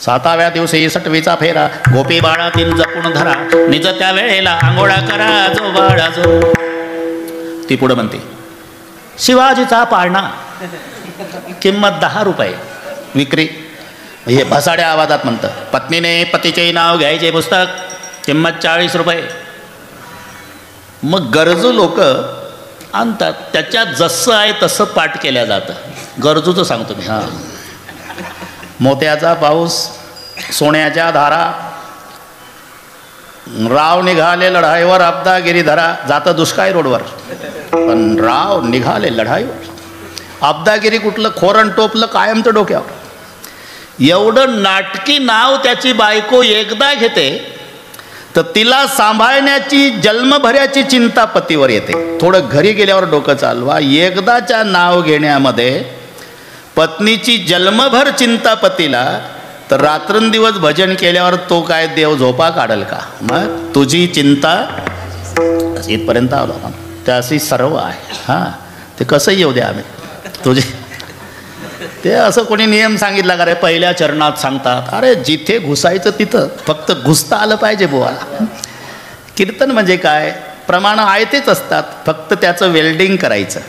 7व्या दिवशी 6वीचा फेरा गोपी बाळातील जपून धरा निज त्या वेळेला आंघोळा करा जो बाळा जो. ती पुढं म्हणते शिवाजीचा पाळणा किंमत 10 रुपये विक्री. हे भसाड्या आवाजात म्हणतं पत्नीने पतीचे नाव घ्यायचे पुस्तक किंमत 40 रुपये. मग गरजू लोक आणतात त्याच्यात जसं आहे तसं पाठ केल्या जातं. गरजूचं सांगतो मी. हां मोत्याचा पाऊस सोन्याच्या धारा राव निघाले लढाईवर अब्दागिरी धरा. जातं दुष्काळी रोडवर पण राव निघाले लढाईवर. अब्दागिरी कुठलं खोरण टोपलं कायमचं डोक्यावर. एवढं नाटकी नाव त्याची बायको एकदा घेते तर तिला सांभाळण्याची जन्मभराची चिंता पतीवर येते. थोडं घरी गेल्यावर डोकं चालवा. एकदाच्या नाव घेण्यामध्ये पत्नीची जन्मभर चिंता पतीला तर रात्रंदिवस भजन केल्यावर तो काय देव झोपा काढल का? मग तुझी चिंता इथपर्यंत आलो आपण. त्याशी सर्व आहे. हां ते कसं येऊ द्या आम्ही तुझे. ते असं कोणी नियम सांगितला का रे? पहिल्या चरणात सांगतात. अरे जिथे घुसायचं तिथं फक्त घुसता आलं पाहिजे बुवाला. कीर्तन म्हणजे काय? प्रमाणं आयतेच असतात फक्त त्याचं वेल्डिंग करायचं.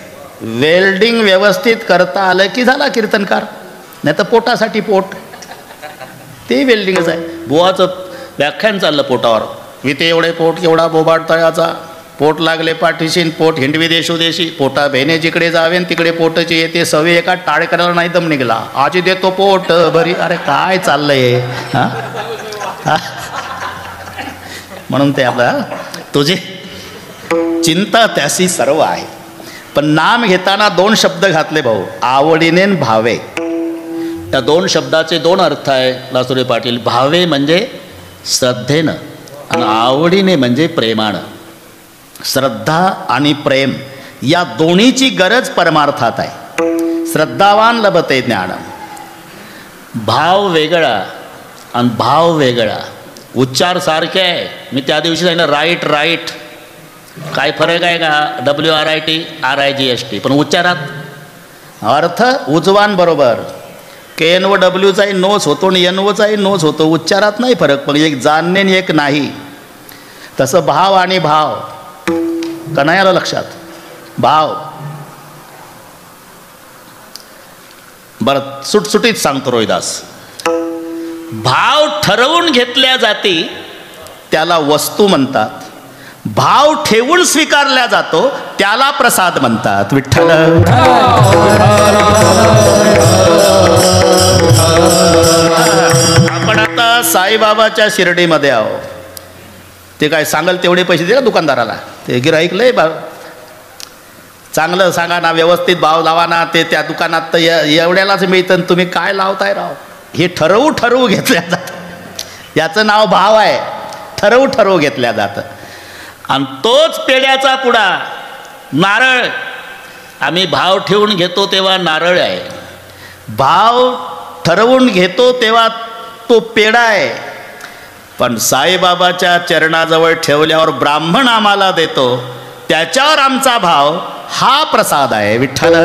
वेल्डिंग व्यवस्थित करता आलं की झाला कीर्तनकार. नाही तर पोटासाठी पोट ते वेल्डिंगच आहे. बुवाचं व्याख्यान चाललं पोटावर. विते एवढे पोट एवढा बोबाड तळ्याचा पोट लागले पाठीशीन पोट हिंडवी देशोदेशी पोटा भेने जिकडे जावेन तिकडे पोटची येते सवे एका टाळ करायला नाही दम निघला आजी देतो पोट भरी. अरे काय चाललंय? हां म्हणून ते आपलं तुझी चिंता त्याशी सर्व आहे. पण नाम घेताना 2 शब्द घातले भाऊ आवडीने भावे. त्या 2 शब्दाचे 2 अर्थ आहे लासुरे पाटील. भावे म्हणजे श्रद्धेनं आणि आवडीने म्हणजे प्रेमानं. श्रद्धा आणि प्रेम या दोन्हीची गरज परमार्थात आहे. श्रद्धावान लभते ज्ञान. भाव वेगळा आणि भाव वेगळा. उच्चार सारखे आहे. मी त्या दिवशी सांगितलं राईट राईट काय फरक आहे का? WRIT RIGST. पण उच्चारात अर्थ उजवान बरोबर. KN व Wचाही नोच होतो आणि NOचाही नोच होतो. उच्चारात नाही फरक पण एक जाणणे आणि एक नाही. तसं भाव आणि भाव कन्हैयाला लक्षात. भाव बरं सुटसुटीत सांगतो रोहिदास. भाव ठरवून घेतल्या जाती त्याला वस्तू म्हणतात. भाव ठेवून स्वीकारला जातो त्याला प्रसाद म्हणतात. विठ्ठल आपण आता साईबाबाच्या शिर्डीमध्ये आहो. ते काय सांगाल तेवढे पैसे दिले दुकानदाराला. ते गिऱ्हाईक लय चांगलं सांगा ना व्यवस्थित भाव लावा ना. ते त्या दुकानात तर एवढ्यालाच मिळतं तुम्ही काय लावताय राव. हे ठरवू घेतल्या जातं. याचं नाव भाव आहे. ठरवू घेतल्या जातं. आणि तोच पेढ्याचा पुडा नारळ आम्ही भाव ठेवून घेतो तेव्हा नारळ आहे. भाव ठरवून घेतो तेव्हा तो पेढा आहे. पण साईबाबाच्या चरणाजवळ ठेवल्यावर ब्राह्मण आम्हाला देतो त्याच्यावर आमचा भाव हा प्रसाद आहे. विठ्ठल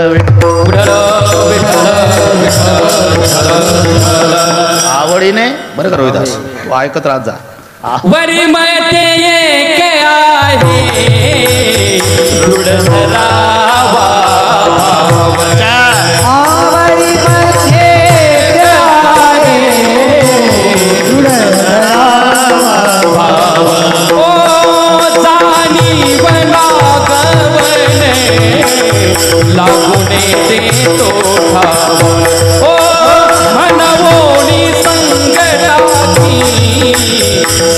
आवडीने बरं का रोहिदास तू ऐकत राहत जा. वरी मते एक आहे रूढ धरावा आवडी मध्ये आहे रूढ धरावा. ओ जाणीव लागवणे लागुने देतो ठाव. ओ मनवोनी संगताची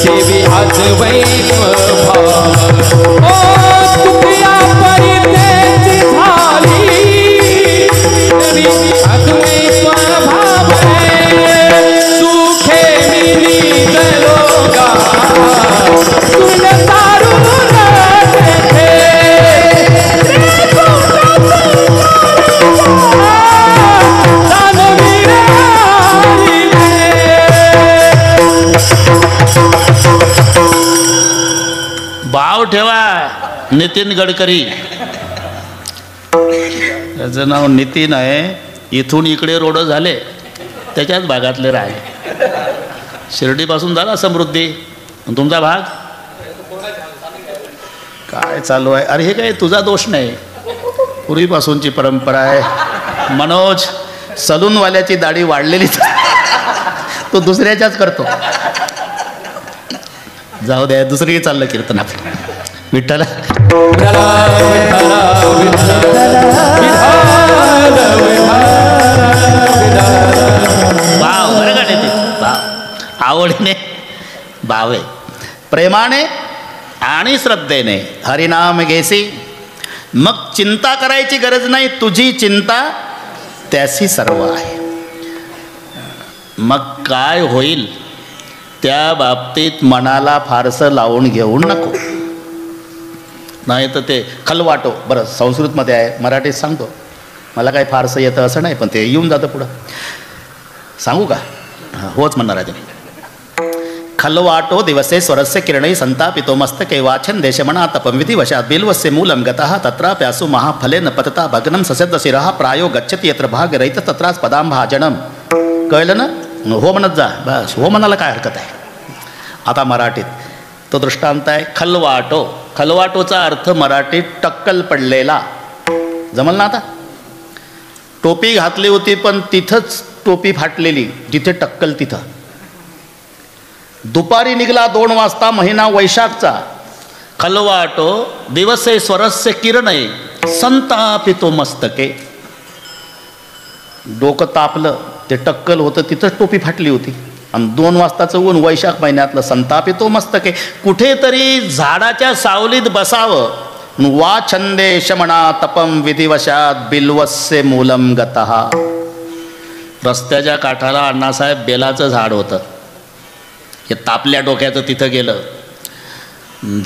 सेवी आज वैभव. ओ तुझ्या परितेची झाली देवी आज वैभव. सुखे मिली गलोगा तुझ सारून देते. दानवीर नितीन गडकरी, त्याचं नाव नितीन आहे. इथून इकडे रोड झाले, त्याच्याच भागातले राहिले. शिर्डीपासून झाला समृद्धी. तुमचा भाग काय चालू आहे? अरे हे काय तुझा दोष नाही, पूर्वीपासूनची परंपरा आहे. मनोज सलूनवाल्याची दाढी वाढलेली तो दुसऱ्याच्याच करतो. जाऊ द्या, दुसरी चाललं कीर्तन आपलं. विठ्ठल भाव बरं का ते भाव, आवडीने भावे, प्रेमाने आणि श्रद्धेने हरिनाम घेसी. मग चिंता करायची गरज नाही, तुझी चिंता त्याशी सर्व आहे. मग काय होईल त्या बाबतीत मनाला फारसं लावून घेऊ नको. नाही तर ते खलवाटो, बरं संस्कृतमध्ये आहे, मराठीत सांगतो. मला काही फारसं येतं असं नाही, पण ते येऊन जातं पुढं. सांगू का? होच म्हणणार आहे ते. खलवाटो दिवसे स्वरस्य किरणै संतापितो मस्तके वाचन देशमना तपंविधी वशात बिल्वस्य मूलं गतः तत्राप्यासु महाफलेन पतता भग्नं सस्यद शिरः प्रायो गच्छति यत्र भागरहित तत्रास पदांभाजनम. कळलं ना? हो म्हणत जा, बस हो म्हणाला काय हरकत आहे. आता मराठीत तो दृष्टांत आहे खलवाटो. खलवाटोचा अर्थ मराठीत टक्कल पडलेला. जमल ना? आता टोपी घातली होती पण तिथंच टोपी फाटलेली, जिथे टक्कल तिथं. दुपारी निघला 2 वाजता महिना वैशाखचा. खलवाटो दिवसे स्वरस्य किरणै संतापितो मस्तके. डोकं तापलं, ते टक्कल होतं तिथंच टोपी फाटली होती. आणि 2 वाजताचं ऊन वैशाख महिन्यातलं. संतापितो मस्तके. कुठेतरी झाडाच्या सावलीत बसावं. वा छंदे शमणा तपम विधिवशात बिल्वस्य मूलम गतः. रस्त्याच्या काठाला अण्णासाहेब बेलाचं झाड होतं. हे तापल्या डोक्याचं तिथं गेलं,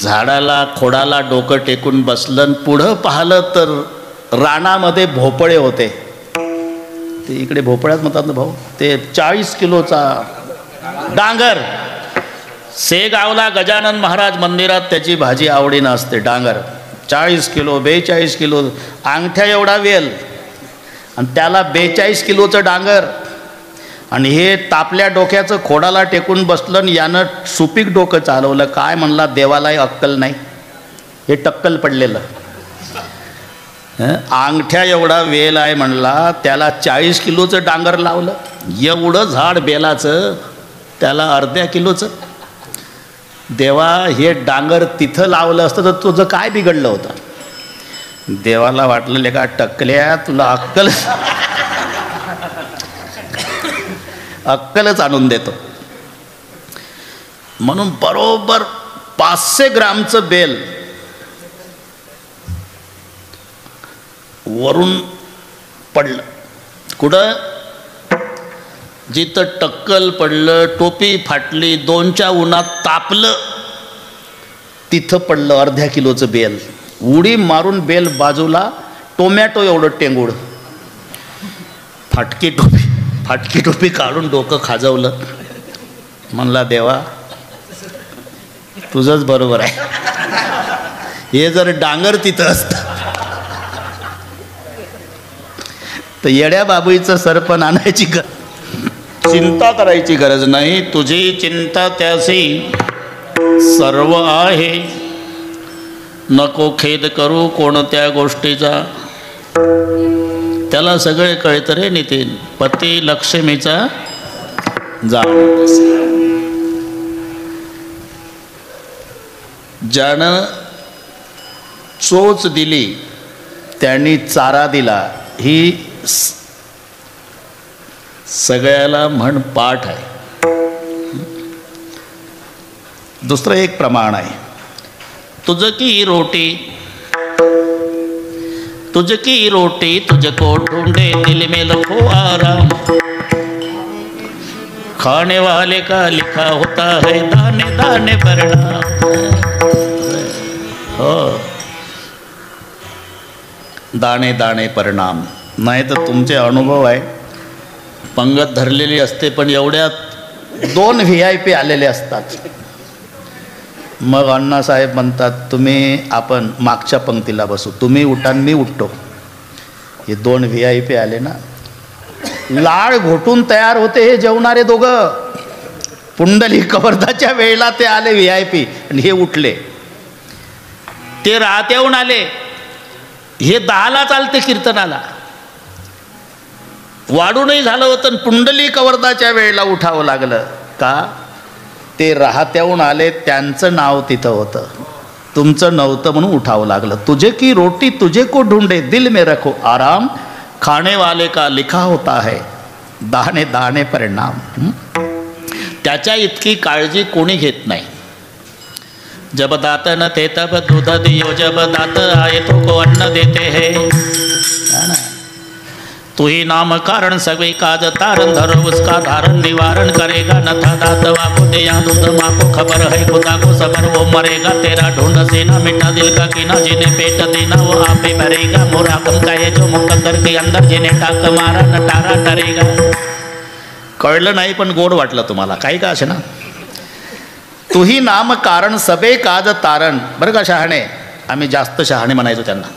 झाडाला खोडाला डोकं टेकून बसलं. पुढं पाहिलं तर रानामध्ये भोपळे होते. ते इकडे भोपळ्यात म्हणतात ना भाऊ, ते 40 किलोचा डांगर. सेगावला गजानन महाराज मंदिरात त्याची भाजी आवडीनं असते. डांगर 40 किलो, 42 किलो, अंगठ्या एवढा वेल, आणि त्याला 42 किलोचं डांगर. आणि हे तापल्या डोक्याचं खोडाला टेकून बसलं आणि यानं सुपीक डोकं चालवलं. काय म्हणला, देवालाही अक्कल नाही. हे टक्कल पडलेलं. अंगठ्या एवढा वेल आहे म्हणला, त्याला 40 किलोचं डांगर लावलं. एवढं झाड बेलाचं, त्याला अर्ध्या किलोचं. देवा, हे डांगर तिथं लावलं असतं तर तुझं काय बिघडलं होतं? देवाला वाटलं का टक्कल्या, तुला अक्कलच आणून देतो. म्हणून बरोबर 500 ग्रामचं बेल वरून पडलं. कुठं? जिथं टक्कल पडलं, टोपी फाटली, 2च्या उन्हात तापलं, तिथं पडलं अर्ध्या किलोचं बेल. उडी मारून बेल बाजूला, टोमॅटो एवढं टेंगूड. फाटकी टोपी काढून डोकं खाजवलं. म्हणला, देवा तुझंच बरोबर आहे. हे जर डांगर तिथं असतं तर येड्या बाबूचं सरपण आणायची चिंता करायची गरज नाही. तुझी चिंता त्यासी सर्व आहे. नको खेद करू कोणत्या गोष्टीचा. त्याला सगळे कळतं रे नितीन. पती लक्ष्मीचा जाण. ज्यानं चोच दिली त्यांनी चारा दिला, ही सगळ्याला म्हण पाठ आहे. दुसरं एक प्रमाण आहे. तुझ की रोटी तुझको ढूंढे दिल में लखो आराम. खाने वाले का लिखा होता है दाने दाने परिणाम. हो, दाणे दाणे परिणाम. नाही तर तुमचे अनुभव आहे, पंगत धरलेली असते पण एवढ्यात 2 VIP आलेले असतात. मग अण्णासाहेब म्हणतात, आपण मागच्या पंक्तीला बसू, तुम्ही उठा मी उठतो. हे 2 VIP आले ना, लाळ घोटून तयार होते हे जेवणारे दोघं. पुंडलिक वर्धाच्या वेळेला ते आले VIP आणि हे उठले. ते राहत्याहून आले, हे 10ला चालते कीर्तनाला. वाढूनही झालं होतं, पुंडलिक वर्धाच्या वेळेला उठावं लागलं का? ते राहत्याहून आले, त्यांचं नाव तिथं होतं, तुमचं नव्हतं म्हणून उठावं लागलं. तुझे की रोटी तुझे को ढूंढे, दिल में रखो आराम, खाने वाले का लिखा होता है दाणे दाणे परिणाम. त्याच्या इतकी काळजी कोणी घेत नाही. जब दात न थे तब दूध दियो, जब दात आए तो को अन्न देते हैं. तू ही नाम कारण सभी काज तारण, धरो उसका धारण निवारण करेगा. न था दात वाको दिया दूध माको, खबर है खुदा को सबर वो मरेगा. तेरा ढूंढ सेना मिटा दिल का कीना, जिन्हें पेट देना वो आपे भरेगा. मुराकम कहे जो मुकद्दर के अंदर, जिन्हें टाक मारा न टारा डरेगा. कळलं नाही पण गोड वाटलं तुम्हाला, काही का असे ना. तूही नाम कारण सबे काज तारण. बरं का शहाणे, आम्ही जास्त शहाणे म्हणायचो त्यांना,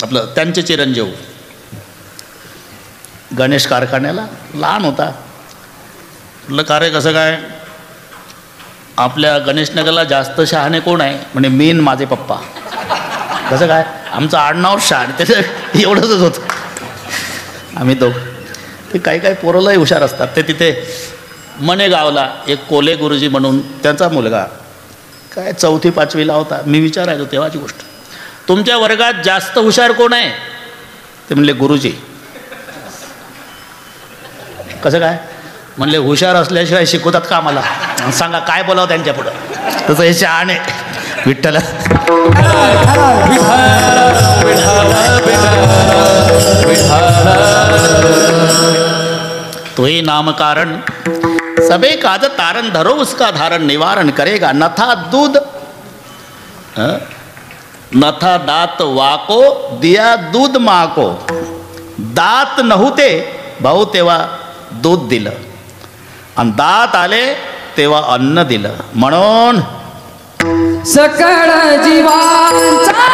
आपलं त्यांचे चिरंजीव. गणेश कारखान्याला लहान होता, म्हटलं का रे कसं काय, आपल्या गणेशनगरला जास्त शहाणे कोण आहे? म्हणे मी न माझे पप्पा. कसं काय? आमचं आडनाव शहाणे, त्याचं एवढंच होतं आम्ही दोघं. ते काही काही पोरंलाही हुशार असतात. ते तिथे मणेगावला एक कोले गुरुजी म्हणून, त्यांचा मुलगा काय 4वी 5वीला होता. मी विचारायचो तेव्हाची गोष्ट, तुमच्या वर्गात जास्त हुशार कोण आहे? ते म्हणले गुरुजी. कसं काय? म्हणले हुशार असल्याशिवाय शिकवतात का आम्हाला? सांगा काय बोलावं त्यांच्या पुढं. तसं हे शहाणे विठ्ठल. तो ही नाम कारण सबे काज तारण, धरो उसका धारण निवारण करेगा. नथा दूध नथा दात वाको, दिया दूध माको. दात नव्हते भाऊ तेव्हा दूध दिलं, आणि दात आले तेव्हा अन्न दिलं. म्हणून सकळ जीवांचा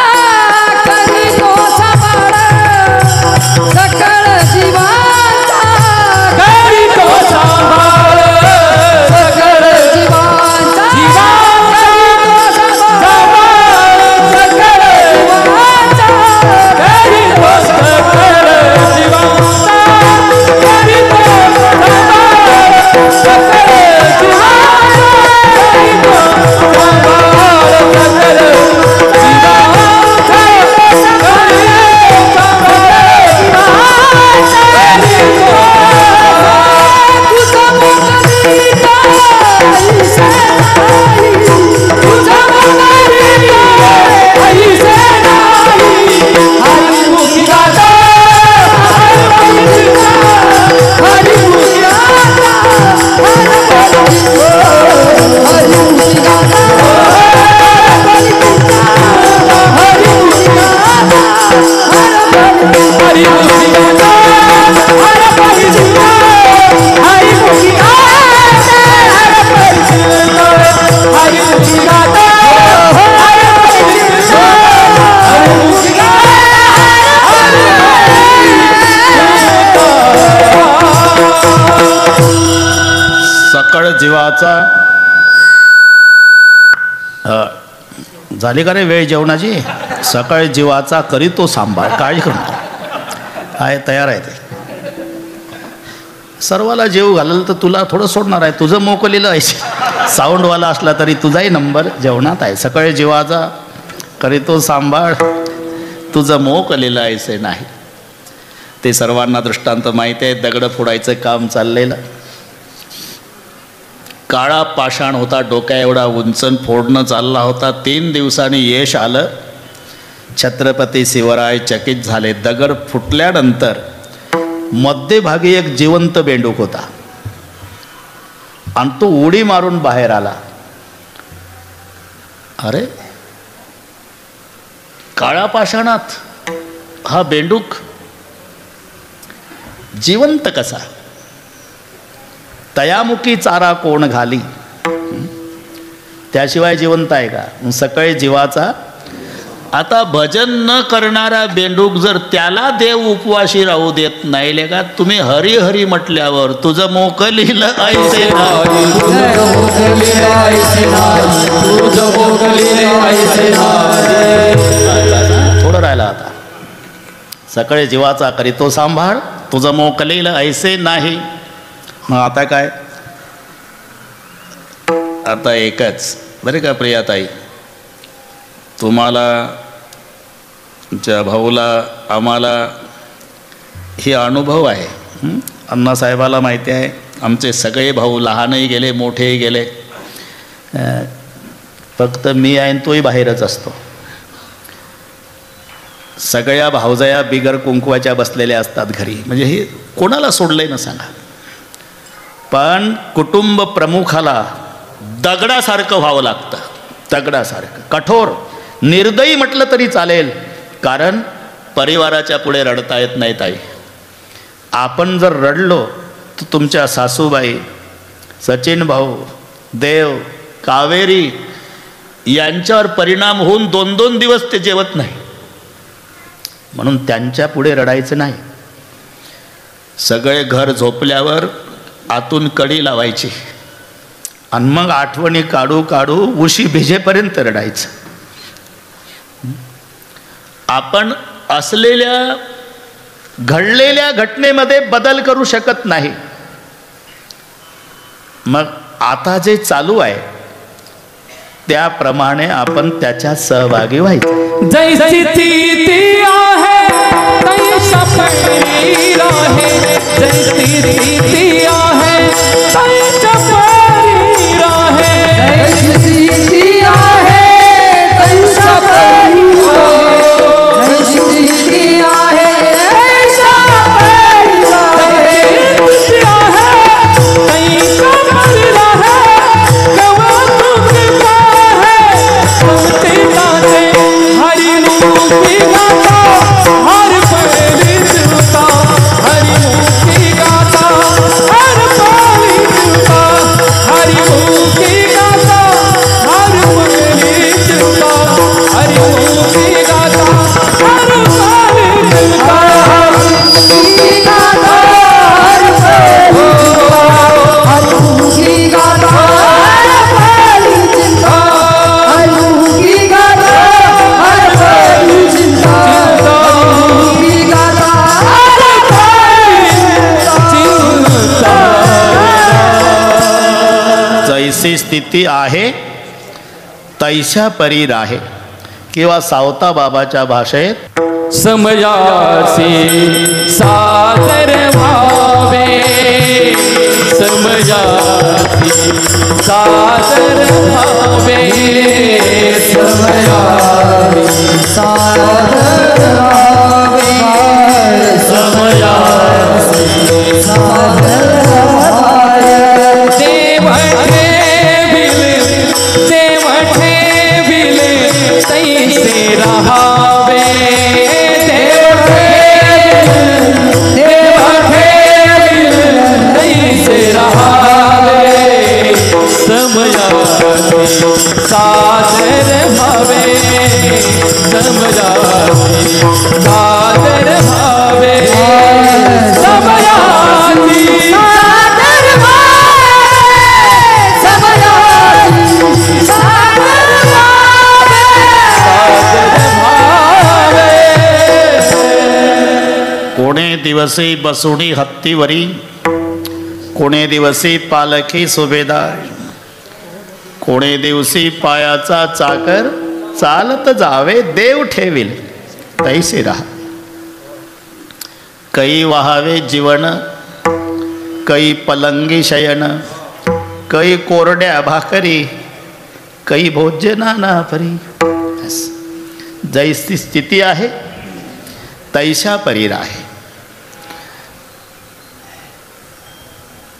करीतो सांभाळ, सकळ जीवांचा करीतो सांभाळ, सकळ जीवांचा करीतो सांभाळ, सकळ जीवांचा करीतो सकळ जीवांचा करीतो सांभाळ, सकळ जीवांचा करीतो जीवाचा. झाली का रे वेळ जेवणाची? सकाळी जीवाचा करीतो सांभाळ, काळजी करू आहे, तयार आहे ते. सर्वाला जेव घाललं तर तुला थोडं सोडणार आहे, तुझं मोकलेलं आहे. साऊंडवाला असला तरी तुझाही नंबर जेवणात आहे. सकाळी जीवाचा करीतो सांभाळ, तुझं मोकलेलं आहे नाही. ते सर्वांना दृष्टांत माहिती आहे. दगड फोडायचं काम चाललेलं, काळा पाषाण होता, डोक्या एवढा उंचन फोडणं चालला होता. 3 दिवसांनी यश आलं. छत्रपती शिवराय चकित झाले. दगड फुटल्यानंतर मध्यभागी एक जिवंत बेंडूक होता आणि तो उडी मारून बाहेर आला. अरे काळा पाषाणात हा बेंडूक जिवंत कसा? तयामुखी चारा कोण घाली, त्याशिवाय जिवंत आहे का? सकाळी जीवाचा. आता भजन न करणारा बेंडूक जर त्याला देव उपवाशी राहू देत नाही ले का, तुम्ही हरी हरी म्हटल्यावर तुझं मोकलील ऐसे थोडं राहिलं. आता सकाळी जीवाचा करी तो सांभाळ, तुझं मोकलील ऐसे नाही. मग आता काय? आता एकच बरे का प्रियाताई, तुम्हाला, तुमच्या भाऊला, आम्हाला हे अनुभव आहे. अण्णासाहेबाला माहिती आहे, आमचे सगळे भाऊ लहानही गेले मोठेही गेले. फक्त मी आहे तोही बाहेरच असतो. सगळ्या भावजया बिगर कुंकवाच्या बसलेल्या असतात घरी. म्हणजे हे कोणाला सोडलंय ना सांगा. पण कुटुंब प्रमुखाला दगडासारखं व्हावं लागतं. दगडासारखं कठोर, निर्दयी म्हटलं तरी चालेल. कारण परिवाराच्या पुढे रडता येत नाही ताई. आपण जर रडलो तर तुमच्या सासूबाई, सचिन भाऊ, देव, कावेरी यांच्यावर परिणाम होऊन 2-2 दिवस ते जेवत नाही. म्हणून त्यांच्या पुढे रडायचं नाही. सगळे घर झोपल्यावर आतून कडी लावायची आणि मग आठवणी काढू काढू उशी भिजेपर्यंत रडायचं. आपण असलेल्या घडलेल्या घटनेमध्ये बदल करू शकत नाही. मग आता जे चालू आहे त्याप्रमाणे आपण त्याच्यात सहभागी व्हायचं. जैसी स्थिती आहे तैसा परी राहे, जैसी स्थिती आहे तैसा परी राहे, जैसी स्थिती आहे तैसा परी राहे, जैसी स्थिती आहे तैसा परी राहे, जैसी स्थिती आहे तैसा परी राहे, कवा तुझका है तुमते गाते हरि मुक्ति गाता, हर पहली जुता हरि मुक्ति गाता, हर पहली जुता हरि मुक्ति गाता, हर पहली जुता हरि मुक्ति गाता, हर पहली जुता हरि गाता हर मुखी गाता, हरि चिंता, हरि मुखी गाता हर पहली चिंता, हरि गाता जैसी स्थिती आहे तैशा परी राहे. किंवा सावता बाबाच्या भाषेत समयासी सादर भावे, समयासी सादर भावे, समयासी सादर भावे, समयासी सादर भावे, देव ठेविले, देव ठेविले तैसे रहावे, देव ठेविले तैसे रहावे, समयासी सादर भावे, समयासी सादर भावे, समयासी सादर भावे, समयासी सादर भावे, कोणे दिवसी बसुडी हत्तीवरी, कोणे दिवसी पालखी सुभेदार, कोणे दिवसी पायाचा चाकर, चालत जावे देव ठेविल तैसे राहा. कै वहावे जीवन, कै पलंगी शयन, कै कोरड्या भाकरी, कै भोजना ना परी. जैसी स्थिती आहे तैशा परी राहे.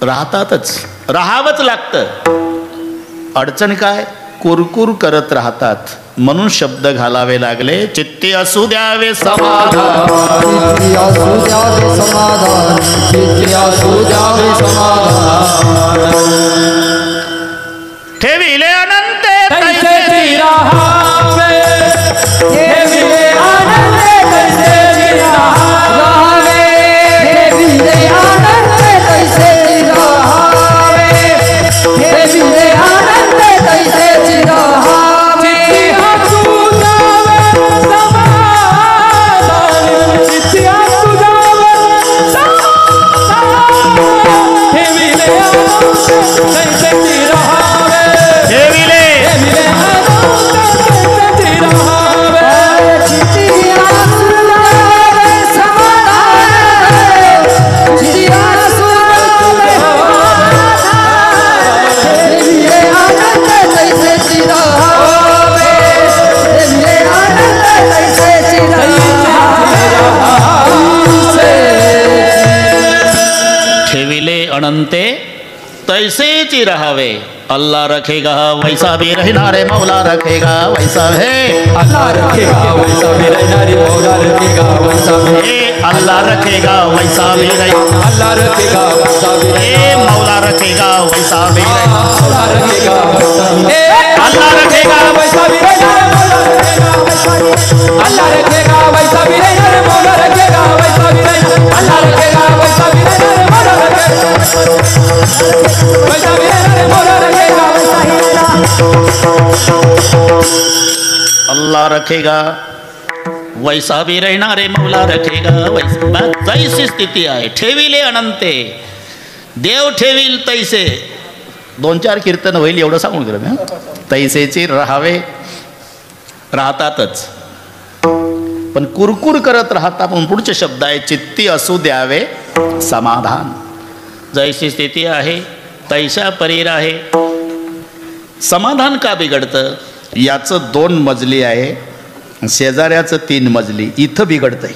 राहतातच, राहावंच लागतं. अडचण काय? कुरकुर करत राहतात. म्हणून शब्द घालावे लागले, चित्ती असू द्यावे समाधान, चित्ती असू द्यावे समाधान, चित्ती असू द्यावे समाधान. ठेविले अनंत तैसेची राहावे ठेविले आनंद तैसेची राहावे ठेविले आनंद तैसेची राहावे ठेविले आनंद तैसेची राहावे चित्ती हसू जावे समाधान ठेविले आनंद तैसेची राहावे ठेविले ठेविले आनंद तैसेची राहावे चित्ती हसू जावे समाधान चित्ती हसू जावे ठेविले आनंद तैसेची राहावे ठेविले आनंद तैसेची ठेविले अनंते तैसेची राहावे अल्लाह रखेगा वैसा भी रहना रे मौला रखेगा वैसा है अल्लाह रखेगा वैसा भी रहना रे मौला रखेगा वैसा भी अल्लाह रखेगा वैसा भी रहे अल्लाह रखेगा वैसा भी मौला रखेगा वैसा भी रहे अल्लाह रखेगा वैसा भी अल्लाह रखेगा वैसा भी रहना रे मौला रखेगा वैसा भी अल्लाह रखेगा वैसा भी रहना रे मौला रखेगा वैसा भी अल्लाह रखेगा वैसा भी रहना रे मौला रखेगा वैसा भी रहना रे मौला रखेगा अल्लाह रखेगा वैसा भी रहना रे मौला रखेगा वैसा तैसी स्थिती आहे ठेविले अनंते देव ठेवील तैसे 2-4 कीर्तन होईल एवढं सांगून गेलं मी तैसेची राहावे राहतातच पण कुरकुर करत राहता म्हणून पुढचे शब्द आहे चित्ती असू द्यावे समाधान जैसी स्थिती आहे तैशा परीर आहे समाधान का बिघडतं याचं 2 मजली आहे शेजाऱ्याचं 3 मजली इथं बिघडतंय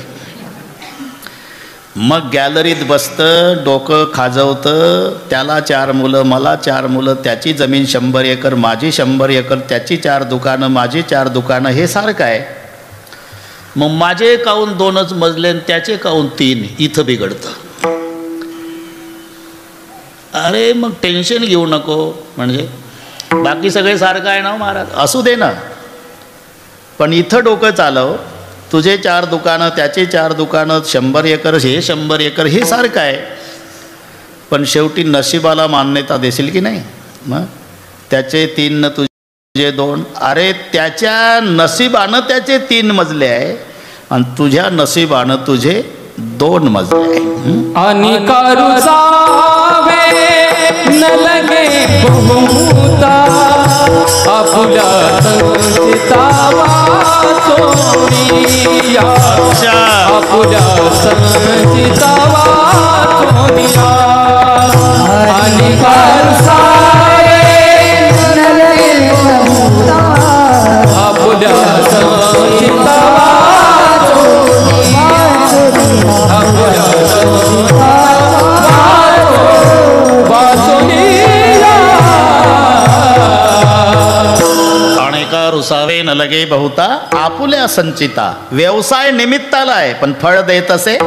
मग गॅलरीत बसतं डोकं खाजवतं त्याला 4 मुलं मला 4 मुलं त्याची जमीन 100 एकर माझी 100 एकर त्याची 4 दुकानं माझी 4 दुकानं हे सारखं आहे मग माझे काऊन 2च मजले आणि त्याचे काऊन 3 इथं बिघडतं अरे मग टेन्शन घेऊ नको म्हणजे बाकी सगळे सारखं आहे ना महाराज असू दे ना पण इथं डोकं चालव तुझे 4 दुकानं त्याचे 4 दुकानं 100 एकर हे 100 एकर हे सारखं आहे पण शेवटी नशिबाला मान्यता देशील की नाही मग त्याचे 3 न तुझे 2 अरे त्याच्या नशिबानं त्याचे 3 मजले आहे आणि तुझ्या नशिबानं तुझे 2 मजले आहे आणि करुसावे न लगे बहुता आपुल्या संचितावा सोनिया आपुल्या संचितावा सोनिया आणि करुसावे न लगे बहुता आपुल्या संचितावा आपुल्या रुसावे न लगे बहुता आपुल्या संचिता व्यवसाय निमित्ताला आहे पण फळ देत असे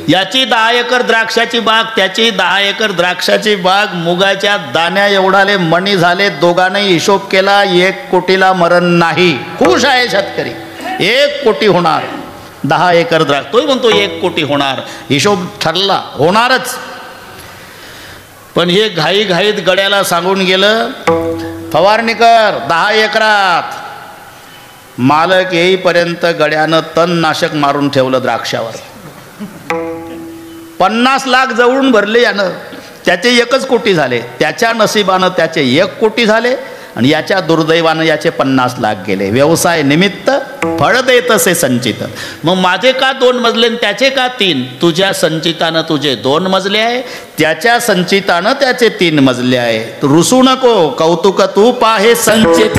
याची 10 एकर द्राक्षाची बाग त्याची 10 एकर द्राक्षाची बाग मुगाच्या दाण्या एवढाले मणी झाले दोघांनी हिशोब केला 1 कोटीला मरण नाही खुश आहे शेतकरी 1 कोटी होणार 10 एकर द्राक्ष तोही म्हणतो 1 कोटी होणार हिशोब ठरला होणारच पण हे घाईघाईत गड्याला सांगून गेलं फवारणी कर 10 एकरात मालक येईपर्यंत गड्यानं तणनाशक मारून ठेवलं द्राक्षावर 50 लाख जवळून भरले यानं त्याचे 1च कोटी झाले त्याच्या नशिबानं त्याचे 1 कोटी झाले आणि याच्या दुर्दैवानं याचे 50 लाख गेले व्यवसाय निमित्त फळ देत असे संचित मग माझे का 2 मजले आणि त्याचे का 3 तुझ्या संचितानं तुझे 2 मजले आहे त्याच्या संचितानं त्याचे 3 मजले आहे रुसू नको कौतुक तू पाहे संचित